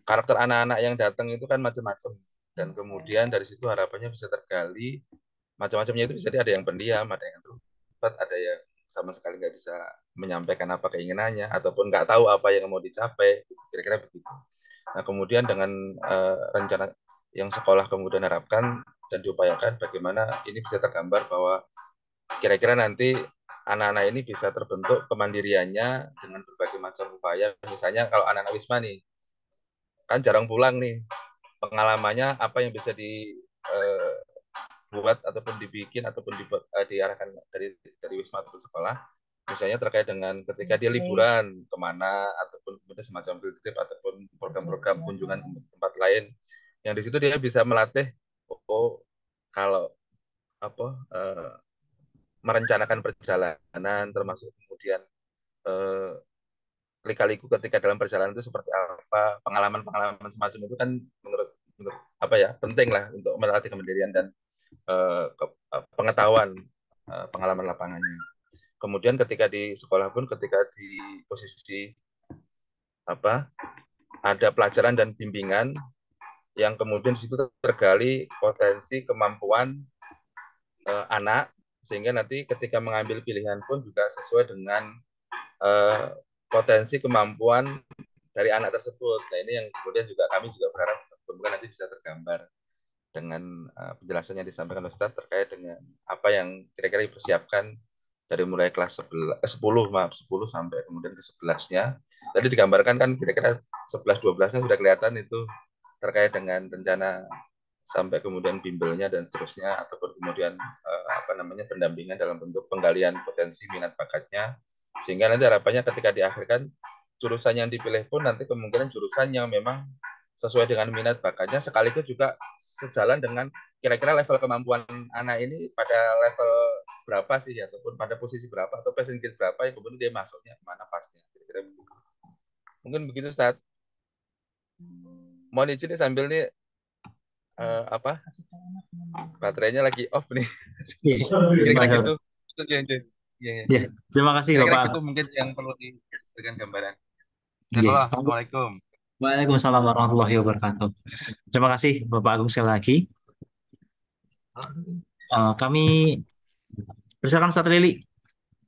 karakter anak-anak yang datang itu kan macam-macam, dan kemudian dari situ harapannya bisa tergali macam-macamnya. Itu bisa ada yang pendiam, ada yang introvert, ada yang sama sekali nggak bisa menyampaikan apa keinginannya ataupun nggak tahu apa yang mau dicapai, kira-kira begitu. Nah, kemudian dengan rencana yang sekolah kemudian harapkan dan diupayakan, bagaimana ini bisa tergambar bahwa kira-kira nanti anak-anak ini bisa terbentuk kemandiriannya dengan berbagai macam upaya. Misalnya kalau anak-anak Wisma nih, kan jarang pulang nih, pengalamannya apa yang bisa dibuat ataupun dibikin ataupun diarahkan dari Wisma ataupun sekolah, misalnya terkait dengan ketika dia liburan kemana ataupun kemudian semacam field trip ataupun program-program kunjungan ke tempat lain, yang di situ dia bisa melatih kalau merencanakan perjalanan, termasuk kemudian lika-liku ketika dalam perjalanan itu seperti apa, pengalaman-pengalaman semacam itu kan menurut penting lah untuk melatih kemandirian dan pengetahuan pengalaman lapangannya. Kemudian ketika di sekolah pun, ketika di posisi ada pelajaran dan bimbingan yang kemudian di situ tergali potensi kemampuan anak, sehingga nanti ketika mengambil pilihan pun juga sesuai dengan potensi kemampuan dari anak tersebut. Nah, ini yang kemudian juga kami juga berharap semoga nanti bisa tergambar dengan penjelasan yang disampaikan Ustadz terkait dengan apa yang kira-kira dipersiapkan dari mulai kelas 10 sampai kemudian ke 11-nya. Tadi digambarkan kan kira-kira 11-12-nya sudah kelihatan itu terkait dengan rencana sampai kemudian bimbelnya dan seterusnya, ataupun kemudian pendampingan dalam bentuk penggalian potensi minat bakatnya, sehingga nanti harapannya ketika diakhirkan jurusan yang dipilih pun nanti kemungkinan jurusan yang memang sesuai dengan minat bakatnya, sekaligus juga sejalan dengan kira-kira level kemampuan anak ini pada level berapa sih, ataupun pada posisi berapa atau persentil berapa yang kemudian dia masuknya kemana pasnya, kira-kira begitu. Mungkin begitu, Ustaz. Mohon izin nih sambil nih baterainya lagi off nih. Kira-kira gitu. Ya, terima kasih Kira-kira Bapak. itu mungkin yang perlu diberikan gambaran. Ya. Assalamualaikum. Waalaikumsalam warahmatullahi wabarakatuh. Terima kasih Bapak Agung sekali lagi. Kami persilakan Ustaz Lili.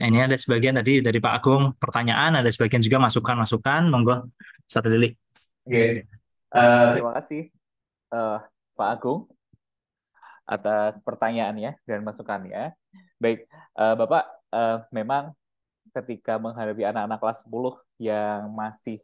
Nah, ini ada sebagian tadi dari Pak Agung pertanyaan, ada sebagian juga masukan-masukan. Monggo Ustaz Lili. Oke. Terima kasih Pak Agung atas pertanyaannya dan masukannya. Baik, Bapak, memang ketika menghadapi anak-anak kelas 10 yang masih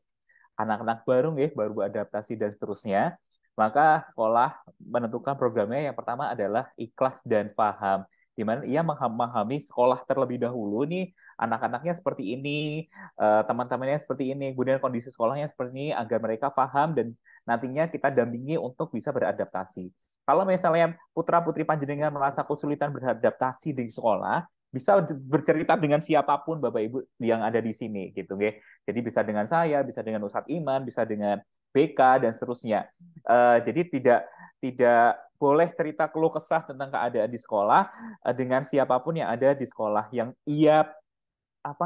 anak-anak baru baru beradaptasi dan seterusnya, maka sekolah menentukan programnya yang pertama adalah ikhlas dan paham, di mana ia memahami sekolah terlebih dahulu nih, anak-anaknya seperti ini, teman-temannya seperti ini, kemudian kondisi sekolahnya seperti ini, agar mereka paham dan nantinya kita dampingi untuk bisa beradaptasi. Kalau misalnya putra-putri panjenengan merasa kesulitan beradaptasi di sekolah, bisa bercerita dengan siapapun Bapak Ibu yang ada di sini gitu nggih. Jadi bisa dengan saya, bisa dengan Ustadz Iman, bisa dengan BK dan seterusnya. Jadi tidak boleh cerita keluh kesah tentang keadaan di sekolah dengan siapapun yang ada di sekolah yang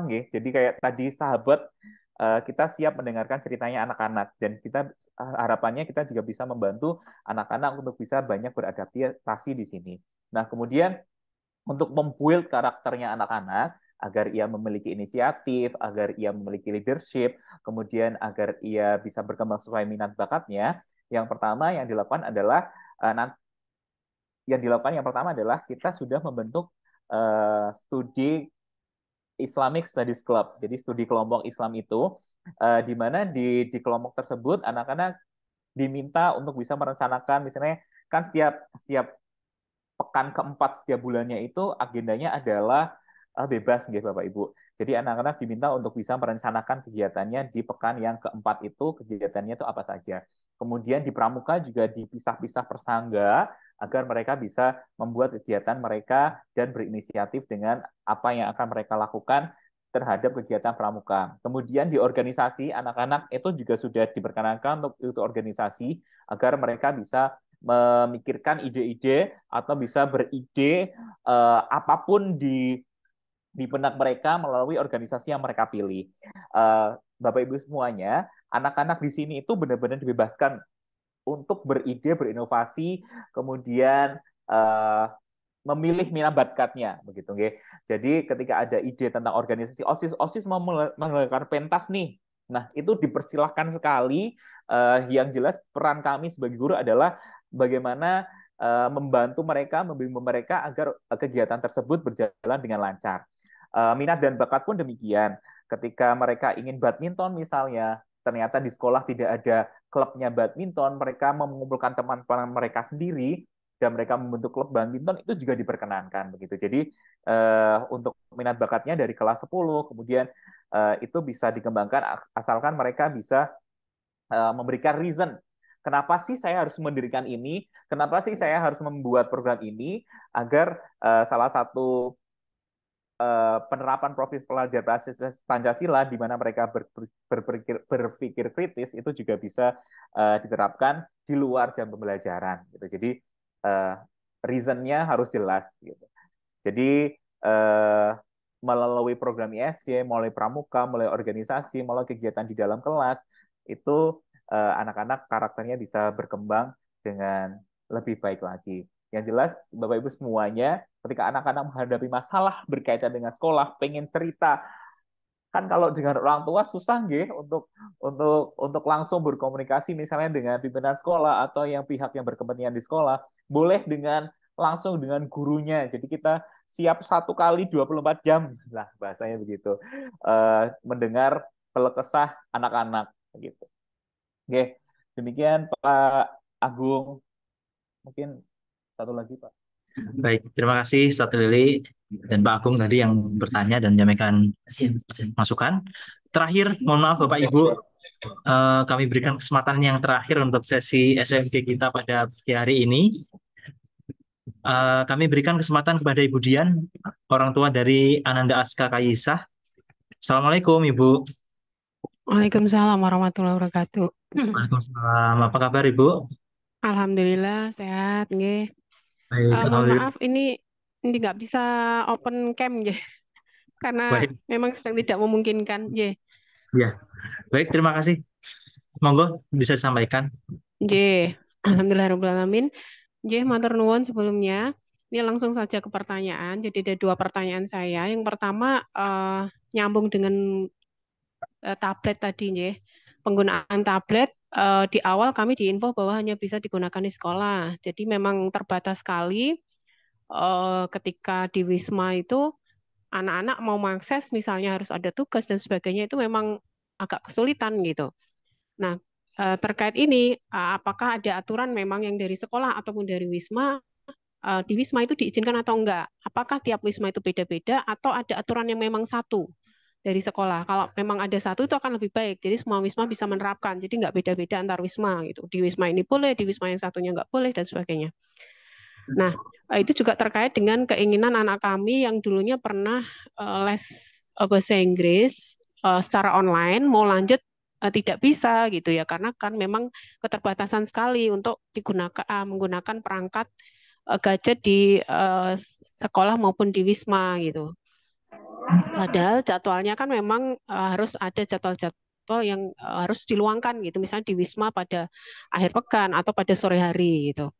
jadi kayak tadi sahabat, kita siap mendengarkan ceritanya anak-anak, dan kita harapannya kita juga bisa membantu anak-anak untuk bisa banyak beradaptasi di sini. Nah, kemudian untuk membuild karakternya anak-anak agar ia memiliki inisiatif, agar ia memiliki leadership, kemudian agar ia bisa berkembang sesuai minat bakatnya, yang pertama yang dilakukan adalah kita sudah membentuk studi Islamic Studies Club. Jadi studi kelompok Islam itu di mana di kelompok tersebut anak-anak diminta untuk bisa merencanakan, misalnya kan setiap pekan keempat setiap bulannya itu agendanya adalah bebas gitu Bapak Ibu. Jadi anak-anak diminta untuk bisa merencanakan kegiatannya di pekan yang keempat itu, kegiatannya itu apa saja. Kemudian di pramuka juga dipisah-pisah persangga agar mereka bisa membuat kegiatan mereka dan berinisiatif dengan apa yang akan mereka lakukan terhadap kegiatan pramuka. Kemudian di organisasi, anak-anak itu juga sudah diperkenankan untuk itu organisasi agar mereka bisa memikirkan ide-ide atau bisa beride apapun di benak mereka melalui organisasi yang mereka pilih. Bapak Ibu semuanya, anak-anak di sini itu benar-benar dibebaskan untuk beride, berinovasi, kemudian memilih minat bakatnya, begitu, nggih. Jadi ketika ada ide tentang organisasi OSIS mau mengadakan pentas nih, nah itu dipersilahkan sekali. Yang jelas peran kami sebagai guru adalah bagaimana membantu mereka, membimbing mereka agar kegiatan tersebut berjalan dengan lancar. Minat dan bakat pun demikian. Ketika mereka ingin badminton misalnya, ternyata di sekolah tidak ada klubnya badminton, mereka mengumpulkan teman-teman mereka sendiri dan mereka membentuk klub badminton, itu juga diperkenankan begitu. Jadi untuk minat bakatnya dari kelas 10, kemudian itu bisa dikembangkan asalkan mereka bisa memberikan reason. Kenapa sih saya harus mendirikan ini? Kenapa sih saya harus membuat program ini? Agar salah satu penerapan profil pelajar Pancasila di mana mereka berpikir kritis itu juga bisa diterapkan di luar jam pembelajaran gitu. Jadi reason-nya harus jelas gitu. Jadi melalui program ISC, melalui pramuka, melalui organisasi, melalui kegiatan di dalam kelas, itu anak-anak karakternya bisa berkembang dengan lebih baik lagi. Yang jelas, Bapak Ibu semuanya, ketika anak-anak menghadapi masalah berkaitan dengan sekolah, pengen cerita, kan kalau dengan orang tua susah nggih untuk langsung berkomunikasi misalnya dengan pimpinan sekolah atau yang pihak yang berkepentingan di sekolah, boleh langsung dengan gurunya. Jadi kita siap 1 kali 24 jam lah bahasanya begitu, mendengar keluh kesah anak-anak gitu. Oke, demikian Pak Agung. Mungkin satu lagi Pak. Baik, terima kasih Ustadz Lili dan Pak Agung tadi yang bertanya dan menyampaikan masukan. Terakhir, mohon maaf Bapak Ibu, kami berikan kesempatan yang terakhir untuk sesi SMG kita pada hari ini. Kami berikan kesempatan kepada Ibu Dian, orang tua dari Ananda Aska Kayisah. Assalamualaikum Ibu. Waalaikumsalam warahmatullahi wabarakatuh. Waalaikumsalam. Apa kabar Ibu? Alhamdulillah sehat, nggih. Baik, Mohon alhamdulillah. maaf ini nggak bisa open cam, nggih. Karena Baik, memang sedang tidak memungkinkan, nggih. ya. Baik, terima kasih. Monggo bisa disampaikan. Nggih. Alhamdulillahirrahmanirrahim. Nggih, matur nuwun sebelumnya. Ini langsung saja ke pertanyaan. Jadi ada 2 pertanyaan saya. Yang pertama nyambung dengan tablet tadi, nggih. Penggunaan tablet di awal kami diinfo bahwa hanya bisa digunakan di sekolah. Jadi memang terbatas sekali ketika di Wisma itu anak-anak mau mengakses misalnya harus ada tugas dan sebagainya itu memang agak kesulitan gitu. Nah, terkait ini apakah ada aturan memang yang dari sekolah ataupun dari Wisma di Wisma itu diizinkan atau enggak? Apakah tiap Wisma itu beda-beda atau ada aturan yang memang satu dari sekolah? Kalau memang ada satu itu akan lebih baik. Jadi semua Wisma bisa menerapkan. Jadi enggak beda-beda antar Wisma gitu. Di Wisma ini boleh, di Wisma yang satunya enggak boleh dan sebagainya. Nah, itu juga terkait dengan keinginan anak kami yang dulunya pernah les bahasa Inggris secara online mau lanjut tidak bisa gitu ya karena kan memang keterbatasan sekali untuk menggunakan perangkat gadget di sekolah maupun di Wisma gitu. Padahal jadwalnya kan memang harus ada jadwal-jadwal yang harus diluangkan gitu, misalnya di Wisma pada akhir pekan atau pada sore hari gitu.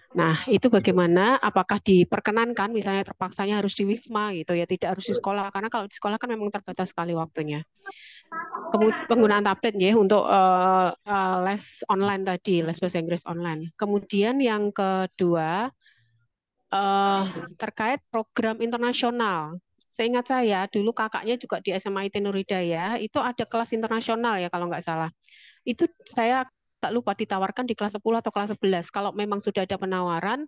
Nah, itu bagaimana? Apakah diperkenankan misalnya terpaksanya harus di Wisma gitu ya, tidak harus di sekolah karena kalau di sekolah kan memang terbatas sekali waktunya. Kemudian penggunaan tablet ya untuk les online tadi, les bahasa Inggris online. Kemudian yang kedua terkait program internasional. seingat saya dulu kakaknya juga di SMA IT Nur Hidayah itu ada kelas internasional ya kalau nggak salah. Itu saya tak lupa ditawarkan di kelas 10 atau kelas 11. Kalau memang sudah ada penawaran,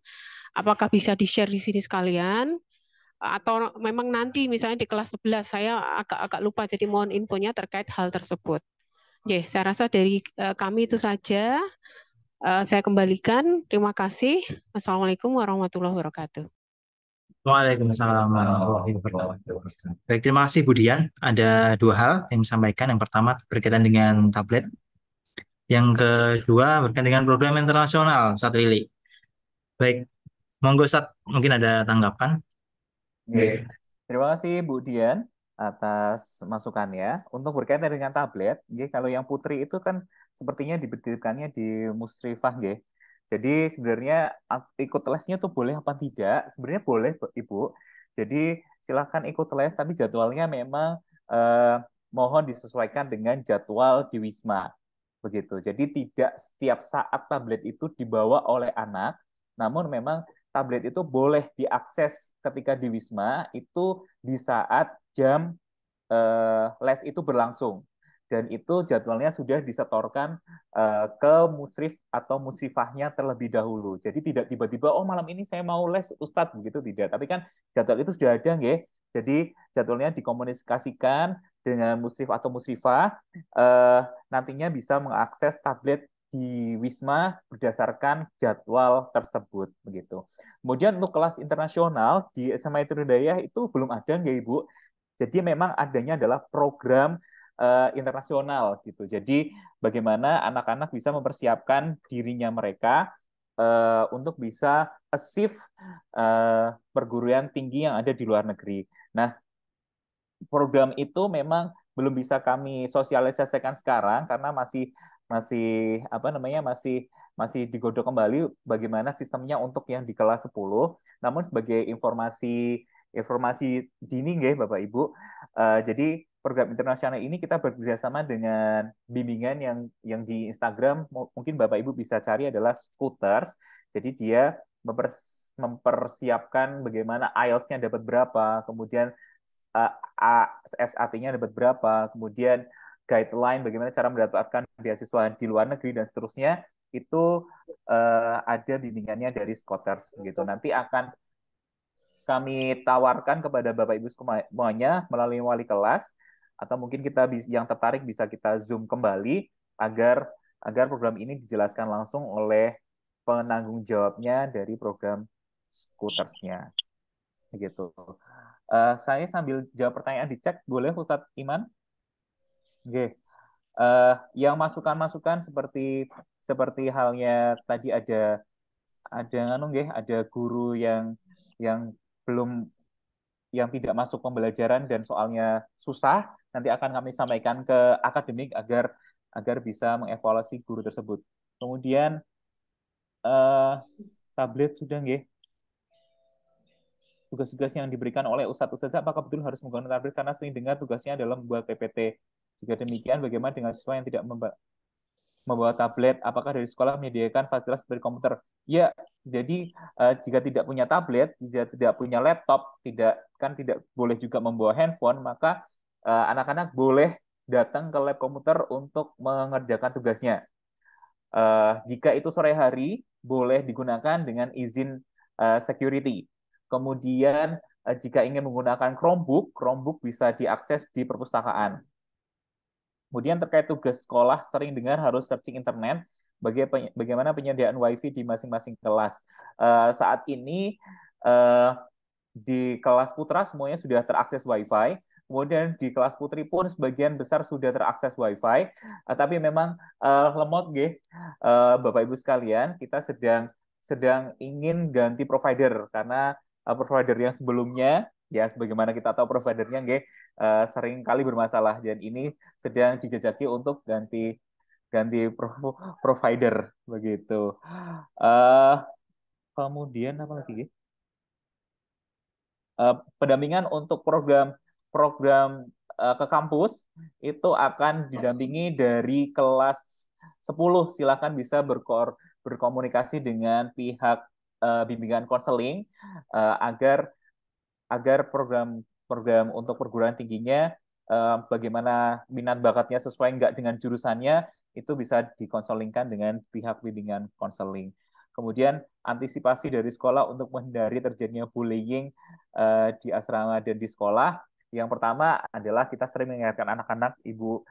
apakah bisa di-share di sini sekalian? Atau memang nanti misalnya di kelas 11 saya agak lupa, jadi mohon infonya terkait hal tersebut. Oke, saya rasa dari kami itu saja. Saya kembalikan. Terima kasih. Assalamualaikum warahmatullahi wabarakatuh. Waalaikumsalam warahmatullahi wabarakatuh. Baik, terima kasih Bu Dian. Ada dua hal yang disampaikan. Yang pertama berkaitan dengan tablet. Yang kedua berkaitan dengan program internasional saat Lili. Baik, monggo Ustaz, mungkin ada tanggapan. Oke. Terima kasih Bu Dian atas masukannya. Untuk berkaitan dengan tablet, kalau yang putri itu kan sepertinya diberikannya di Musrifah, nggih. Jadi sebenarnya ikut lesnya tuh boleh apa tidak? Sebenarnya boleh, Ibu. Jadi silahkan ikut les, tapi jadwalnya memang mohon disesuaikan dengan jadwal di Wisma. Begitu. Jadi tidak setiap saat tablet itu dibawa oleh anak, namun memang tablet itu boleh diakses ketika di Wisma itu di saat jam les itu berlangsung. Dan itu jadwalnya sudah disetorkan ke musrif atau musrifahnya terlebih dahulu. Jadi tidak tiba-tiba, oh malam ini saya mau les Ustadz, begitu tidak. Tapi kan jadwal itu sudah ada, nggih. Jadi jadwalnya dikomunikasikan dengan musrif atau musrifah, nantinya bisa mengakses tablet di Wisma berdasarkan jadwal tersebut, begitu. Kemudian untuk kelas internasional di SMA Itu Hidayah itu belum ada, nggih Ibu. Jadi memang adanya adalah program internasional gitu. Jadi bagaimana anak-anak bisa mempersiapkan dirinya mereka untuk bisa achieve perguruan tinggi yang ada di luar negeri. Nah, program itu memang belum bisa kami sosialisasikan sekarang karena masih apa namanya masih digodok kembali bagaimana sistemnya untuk yang di kelas 10. Namun sebagai informasi dini nggih Bapak Ibu. Jadi program internasional ini kita bekerjasama dengan bimbingan yang di Instagram mungkin Bapak Ibu bisa cari adalah Scooters. Jadi dia mempersiapkan bagaimana IELTS-nya dapat berapa, kemudian SAT-nya dapat berapa, kemudian guideline bagaimana cara mendapatkan beasiswa di luar negeri dan seterusnya itu ada bimbingannya dari Scooters gitu. Nanti akan kami tawarkan kepada Bapak Ibu semuanya melalui wali kelas atau mungkin kita yang tertarik bisa kita Zoom kembali agar program ini dijelaskan langsung oleh penanggung jawabnya dari program Scooters-nya. Begitu. Saya sambil jawab pertanyaan dicek, boleh Ustadz Iman? Oke. Yang masukan-masukan seperti halnya tadi ada guru yang tidak masuk pembelajaran dan soalnya susah, nanti akan kami sampaikan ke akademik agar bisa mengevaluasi guru tersebut. Kemudian tablet sudah nggih. Tugas-tugas yang diberikan oleh Ustadz apakah betul harus menggunakan tablet karena sering dengar tugasnya adalah membuat PPT. Jika demikian, bagaimana dengan siswa yang tidak membawa tablet? Apakah dari sekolah menyediakan fasilitas seperti komputer? Ya, jadi jika tidak punya tablet, jika tidak punya laptop, tidak boleh juga membawa handphone, maka anak-anak boleh datang ke lab komputer untuk mengerjakan tugasnya. Jika itu sore hari, boleh digunakan dengan izin security. Kemudian jika ingin menggunakan Chromebook bisa diakses di perpustakaan. Kemudian terkait tugas sekolah, sering dengar harus searching internet, bagaimana penyediaan WiFi di masing-masing kelas. Saat ini di kelas putra semuanya sudah terakses WiFi, kemudian di kelas putri pun sebagian besar sudah terakses WiFi, tapi memang lemot Bapak Ibu sekalian, kita sedang ingin ganti provider karena provider yang sebelumnya ya sebagaimana kita tahu providernya sering kali bermasalah dan ini sedang dijajaki untuk ganti provider begitu. Kemudian apa lagi? Pendampingan untuk program ke kampus itu akan didampingi dari kelas 10. Silakan bisa berkomunikasi dengan pihak bimbingan konseling agar program program untuk perguruan tingginya, bagaimana minat bakatnya sesuai nggak dengan jurusannya, itu bisa dikonselingkan dengan pihak bimbingan konseling. Kemudian antisipasi dari sekolah untuk menghindari terjadinya bullying di asrama dan di sekolah. Yang pertama adalah kita sering mengingatkan anak-anak, ibu,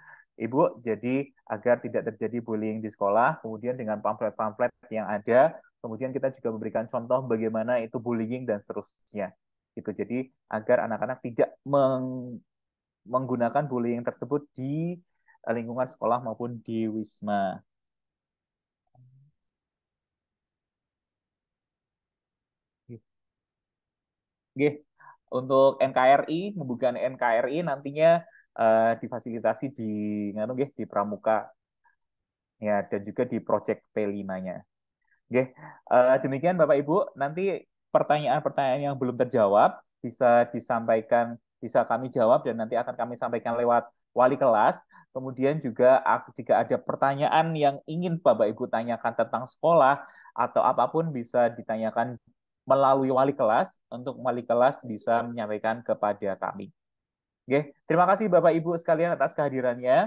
jadi agar tidak terjadi bullying di sekolah. Kemudian dengan pamflet-pamflet yang ada, kemudian kita juga memberikan contoh bagaimana itu bullying dan seterusnya. Gitu. Jadi agar anak-anak tidak menggunakan bullying tersebut di lingkungan sekolah maupun di Wisma. Oke, untuk NKRI, pembukaan NKRI nantinya difasilitasi di Pramuka ya, dan juga di Project P5-nya. Oke, demikian Bapak Ibu, nanti pertanyaan-pertanyaan yang belum terjawab bisa disampaikan, bisa kami jawab dan nanti akan kami sampaikan lewat wali kelas. Kemudian juga jika ada pertanyaan yang ingin Bapak Ibu tanyakan tentang sekolah atau apapun bisa ditanyakan melalui wali kelas, untuk wali kelas bisa menyampaikan kepada kami. Oke, terima kasih Bapak Ibu sekalian atas kehadirannya.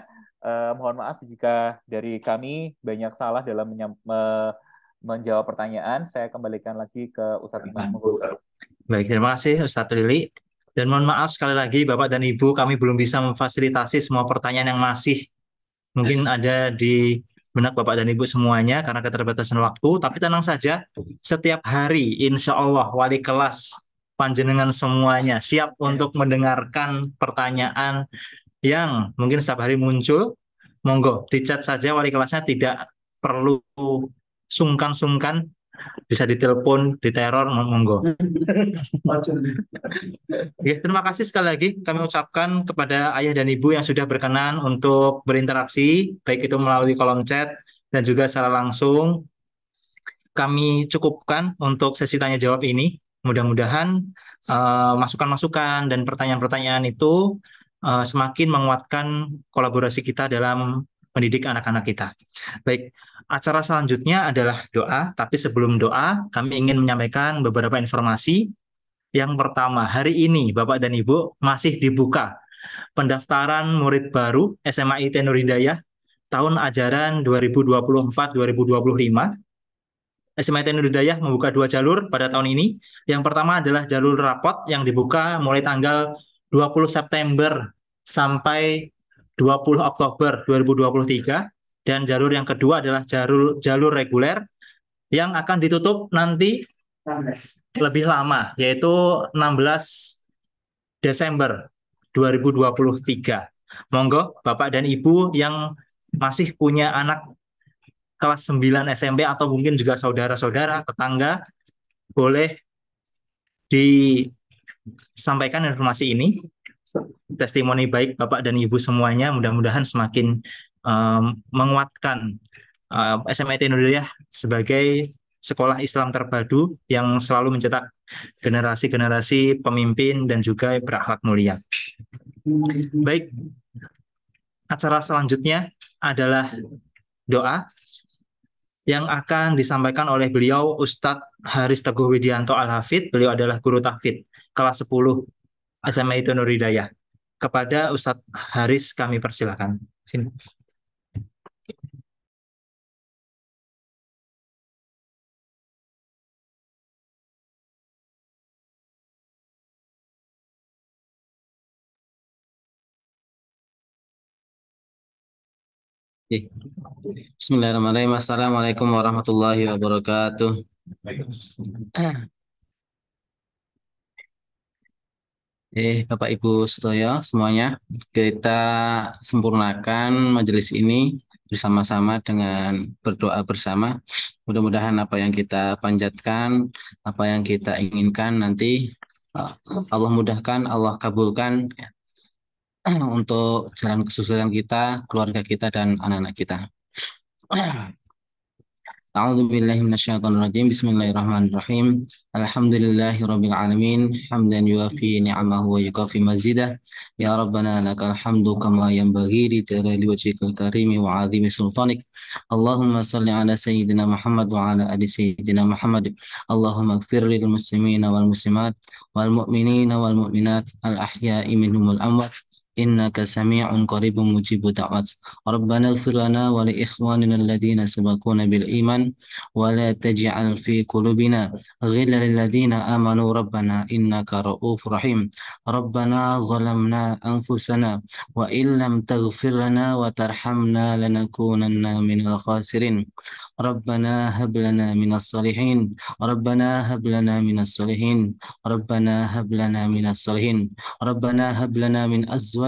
Mohon maaf jika dari kami banyak salah dalam menjawab pertanyaan. Saya kembalikan lagi ke Ustadz Iman. Baik, terima kasih Ustadz Lili. Dan mohon maaf sekali lagi Bapak dan Ibu, kami belum bisa memfasilitasi semua pertanyaan yang masih mungkin ada di benak Bapak dan Ibu semuanya karena keterbatasan waktu. Tapi tenang saja, setiap hari insya Allah wali kelas panjenengan semuanya siap untuk mendengarkan pertanyaan yang mungkin setiap hari muncul. Monggo di chat saja, wali kelasnya tidak perlu sungkan-sungkan, bisa ditelepon, diteror, monggo. Ya, terima kasih sekali lagi kami ucapkan kepada ayah dan ibu yang sudah berkenan untuk berinteraksi, baik itu melalui kolom chat dan juga secara langsung. Kami cukupkan untuk sesi tanya jawab ini. Mudah-mudahan masukan-masukan dan pertanyaan-pertanyaan itu semakin menguatkan kolaborasi kita dalam mendidik anak-anak kita. Baik, acara selanjutnya adalah doa, tapi sebelum doa, kami ingin menyampaikan beberapa informasi. Yang pertama, hari ini Bapak dan Ibu masih dibuka pendaftaran murid baru SMA IT Nur Hidayah tahun ajaran 2024-2025. SMA IT Nur Hidayah membuka 2 jalur pada tahun ini. Yang pertama adalah jalur rapot yang dibuka mulai tanggal 20 September sampai 20 Oktober 2023. Dan jalur yang kedua adalah jalur reguler yang akan ditutup nanti lebih lama, yaitu 16 Desember 2023. Monggo Bapak dan Ibu yang masih punya anak kelas 9 SMP atau mungkin juga saudara-saudara, tetangga, boleh disampaikan informasi ini. Testimoni baik Bapak dan Ibu semuanya mudah-mudahan semakin menguatkan SMA IT Nur Hidayah sebagai sekolah Islam terpadu yang selalu mencetak generasi-generasi pemimpin dan juga berakhlak mulia. Baik, acara selanjutnya adalah doa yang akan disampaikan oleh beliau Ustadz Haris Teguh Widianto Al-Hafidh. Beliau adalah guru tahfidz kelas 10 SMA IT Nur Hidayah. Kepada Ustadz Haris kami persilakan. Sini. Bismillahirrahmanirrahim. Assalamualaikum warahmatullahi wabarakatuh. Bapak Ibu Sedoyo semuanya, kita sempurnakan majelis ini bersama-sama dengan berdoa bersama. Mudah-mudahan apa yang kita panjatkan, apa yang kita inginkan nanti Allah mudahkan, Allah kabulkan untuk jalan kesuksesan kita, keluarga kita, dan anak-anak kita. أعوذ بالله من الشيطان الرجيم بسم الله الرحمن الرحيم الحمد لله رب العالمين حمدا يوافي نعمه ويكافي مزيده يا ربنا لك الحمد كما ينبغي لجلال وجهك الكريم وعظيم سلطانك اللهم صل على سيدنا محمد وعلى آل سيدنا محمد اللهم اغفر للمسلمين والمسلمات والمؤمنين والمؤمنات الأحياء منهم الأموات إنك سميع قريب مجيب دعوات ربنا اغفر لنا ولإخواننا الذين سبقونا بالإيمان ولا تجعل في قلوبنا غلا للذين آمنوا ربنا إنك رؤوف رحيم ربنا ظلمنا أنفسنا وإن لم تغفر لنا وترحمنا لنكونن من الخاسرين ربنا هب لنا من الصالحين ربنا هب لنا من الصالحين ربنا هب لنا من الصالحين ربنا هب لنا من أزواجنا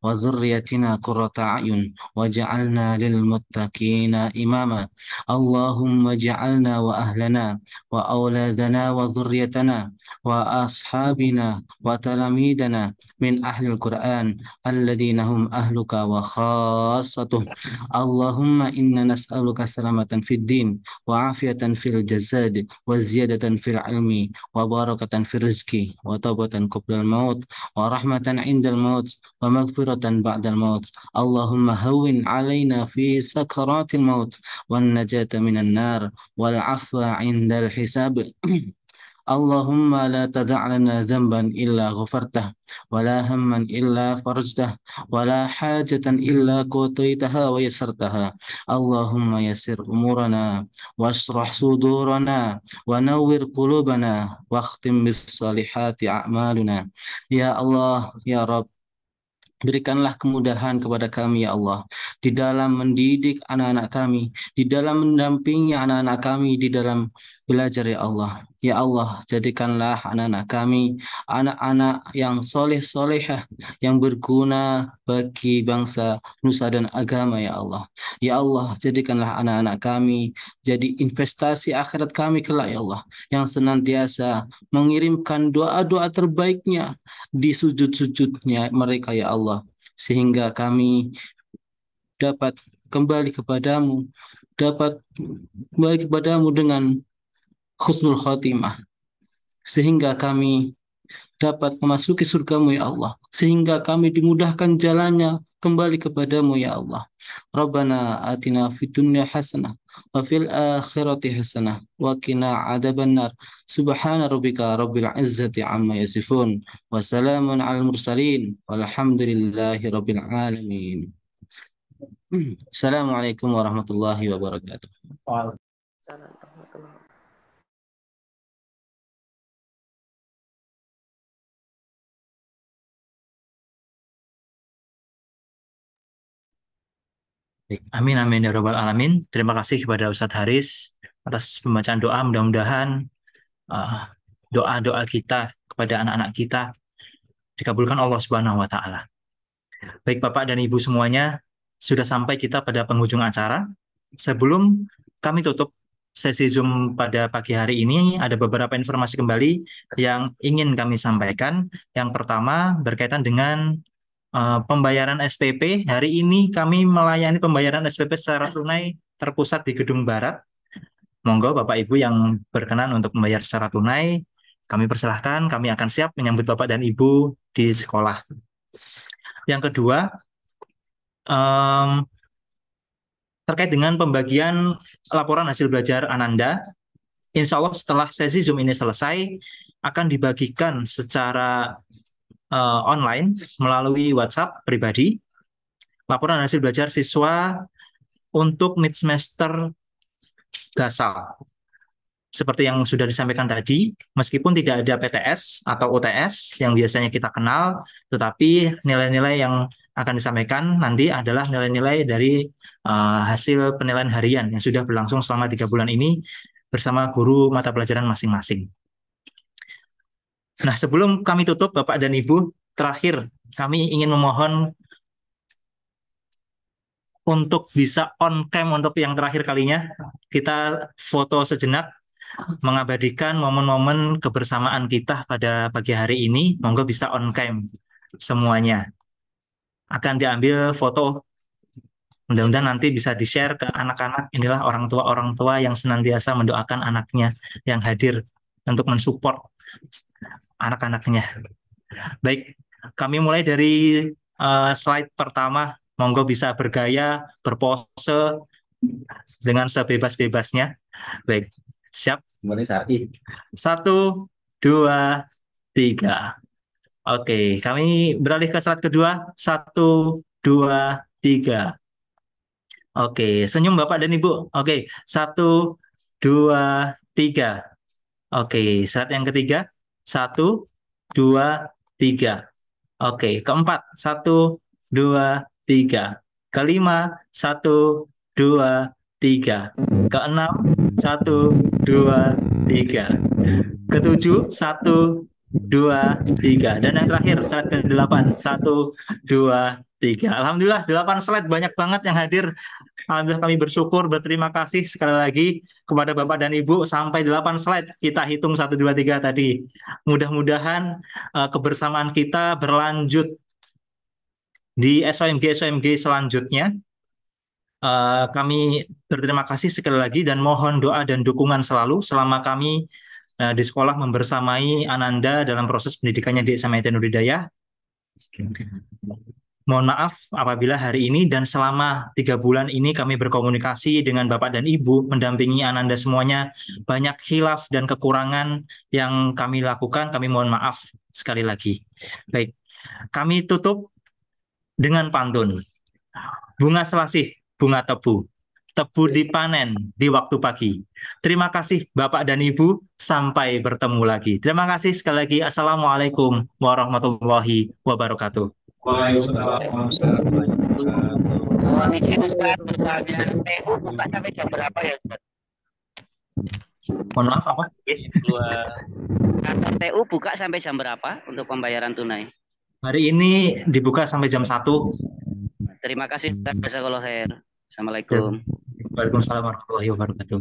وذريتنا قرة أعين وجعلنا للمتقين إماما اللهم اجعلنا وأهلنا وأولادنا وذريتنا وأصحابنا وتلاميذنا من أهل القرآن الذين هم أهلك وخاصته اللهم إنا نسألك سلامة في الدين وعافية في الجسد وزيادة في العلم وبركة في الرزق وتوبة قبل الموت ورحمة عند الموت ومغفرة بعد الموت اللهم هون علينا في سكرات الموت والنجاة من النار والعفو عند الحساب اللهم لا تدع لنا ذنبا إلا غفرته ولا هما إلا فرجته ولا حاجة إلا قضيتها ويسرتها اللهم يسر أمورنا واشرح صدورنا ونور قلوبنا واختم بالصالحات أعمالنا يا الله يا رب. Berikanlah kemudahan kepada kami ya Allah di dalam mendidik anak-anak kami, di dalam mendampingi anak-anak kami di dalam belajar ya Allah. Ya Allah, jadikanlah anak-anak kami anak-anak yang soleh-solehah, yang berguna bagi bangsa, nusa dan agama ya Allah. Ya Allah, jadikanlah anak-anak kami jadi investasi akhirat kami kelak ya Allah, yang senantiasa mengirimkan doa-doa terbaiknya di sujud-sujudnya mereka ya Allah, sehingga kami dapat kembali kepadamu dengan husnul khotimah, sehingga kami dapat memasuki surgamu ya Allah, sehingga kami dimudahkan jalannya kembali kepadamu ya Allah. Rabbana atina fid dunya hasanah wa fil akhirati hasanah wa qina adzabannar. Subhana rabbika rabbil izzati amma yasifun wa salamun alal mursalin walhamdulillahi rabbil alamin. Assalamualaikum warahmatullahi wabarakatuh. Baik, amin amin ya rabbal alamin. Terima kasih kepada Ustadz Haris atas pembacaan doa. Mudah-mudahan doa-doa kita kepada anak-anak kita dikabulkan Allah Subhanahu wa taala. Baik Bapak dan Ibu semuanya, sudah sampai kita pada penghujung acara. Sebelum kami tutup sesi Zoom pada pagi hari ini, ada beberapa informasi kembali yang ingin kami sampaikan. Yang pertama berkaitan dengan pembayaran SPP. Hari ini kami melayani pembayaran SPP secara tunai terpusat di Gedung Barat. Monggo Bapak Ibu yang berkenan untuk membayar secara tunai, kami persilahkan, kami akan siap menyambut Bapak dan Ibu di sekolah. Yang kedua, terkait dengan pembagian laporan hasil belajar Ananda, insya Allah setelah sesi Zoom ini selesai, akan dibagikan secara online melalui WhatsApp pribadi laporan hasil belajar siswa untuk mid semester Gasal. Seperti yang sudah disampaikan tadi, meskipun tidak ada PTS atau UTS yang biasanya kita kenal, tetapi nilai-nilai yang akan disampaikan nanti adalah nilai-nilai dari hasil penilaian harian yang sudah berlangsung selama 3 bulan ini bersama guru mata pelajaran masing-masing. Nah, sebelum kami tutup, Bapak dan Ibu, terakhir kami ingin memohon untuk bisa on cam untuk yang terakhir kalinya. Kita foto sejenak, mengabadikan momen-momen kebersamaan kita pada pagi hari ini. Monggo bisa on cam semuanya. Akan diambil foto Mudah-mudahan nanti bisa di-share ke anak-anak. Inilah orang tua yang senantiasa mendoakan anaknya yang hadir untuk mensupport anak-anaknya. Baik, kami mulai dari slide pertama. Monggo bisa bergaya, berpose dengan sebebas-bebasnya. Baik, siap? Boleh Sari. 1, 2, 3. Oke, kami beralih ke slide kedua. 1, 2, 3. Oke, senyum Bapak dan Ibu. Oke, 1, 2, 3. Oke, slide yang ketiga. 1, 2, 3. Oke, keempat. 1, 2, 3. Kelima. 1, 2, 3. Keenam. 1, 2, 3. Ketujuh. 1, 2, 3. Dan yang terakhir, slide ke-8. 1, 2, 3. Alhamdulillah, 8 slide, banyak banget yang hadir. Alhamdulillah kami bersyukur, berterima kasih sekali lagi kepada Bapak dan Ibu. Sampai 8 slide, kita hitung 1, 2, 3 tadi. Mudah-mudahan kebersamaan kita berlanjut di SOMG selanjutnya. Kami berterima kasih sekali lagi dan mohon doa dan dukungan selalu selama kami di sekolah membersamai Ananda dalam proses pendidikannya di SMA Nur Hidayah. Mohon maaf apabila hari ini dan selama 3 bulan ini kami berkomunikasi dengan Bapak dan Ibu, mendampingi Ananda semuanya, banyak khilaf dan kekurangan yang kami lakukan, kami mohon maaf sekali lagi. Baik, kami tutup dengan pantun. Bunga selasih, bunga tebu. Tebu dipanen di waktu pagi. Terima kasih Bapak dan Ibu, sampai bertemu lagi. Terima kasih sekali lagi. Assalamualaikum warahmatullahi wabarakatuh. Mohon maaf apa? TU buka sampai jam berapa untuk pembayaran tunai? Hari ini dibuka sampai jam 1. Terima kasih. Jazakallahu khair. Assalamualaikum. Waalaikumsalam warahmatullahi wabarakatuh.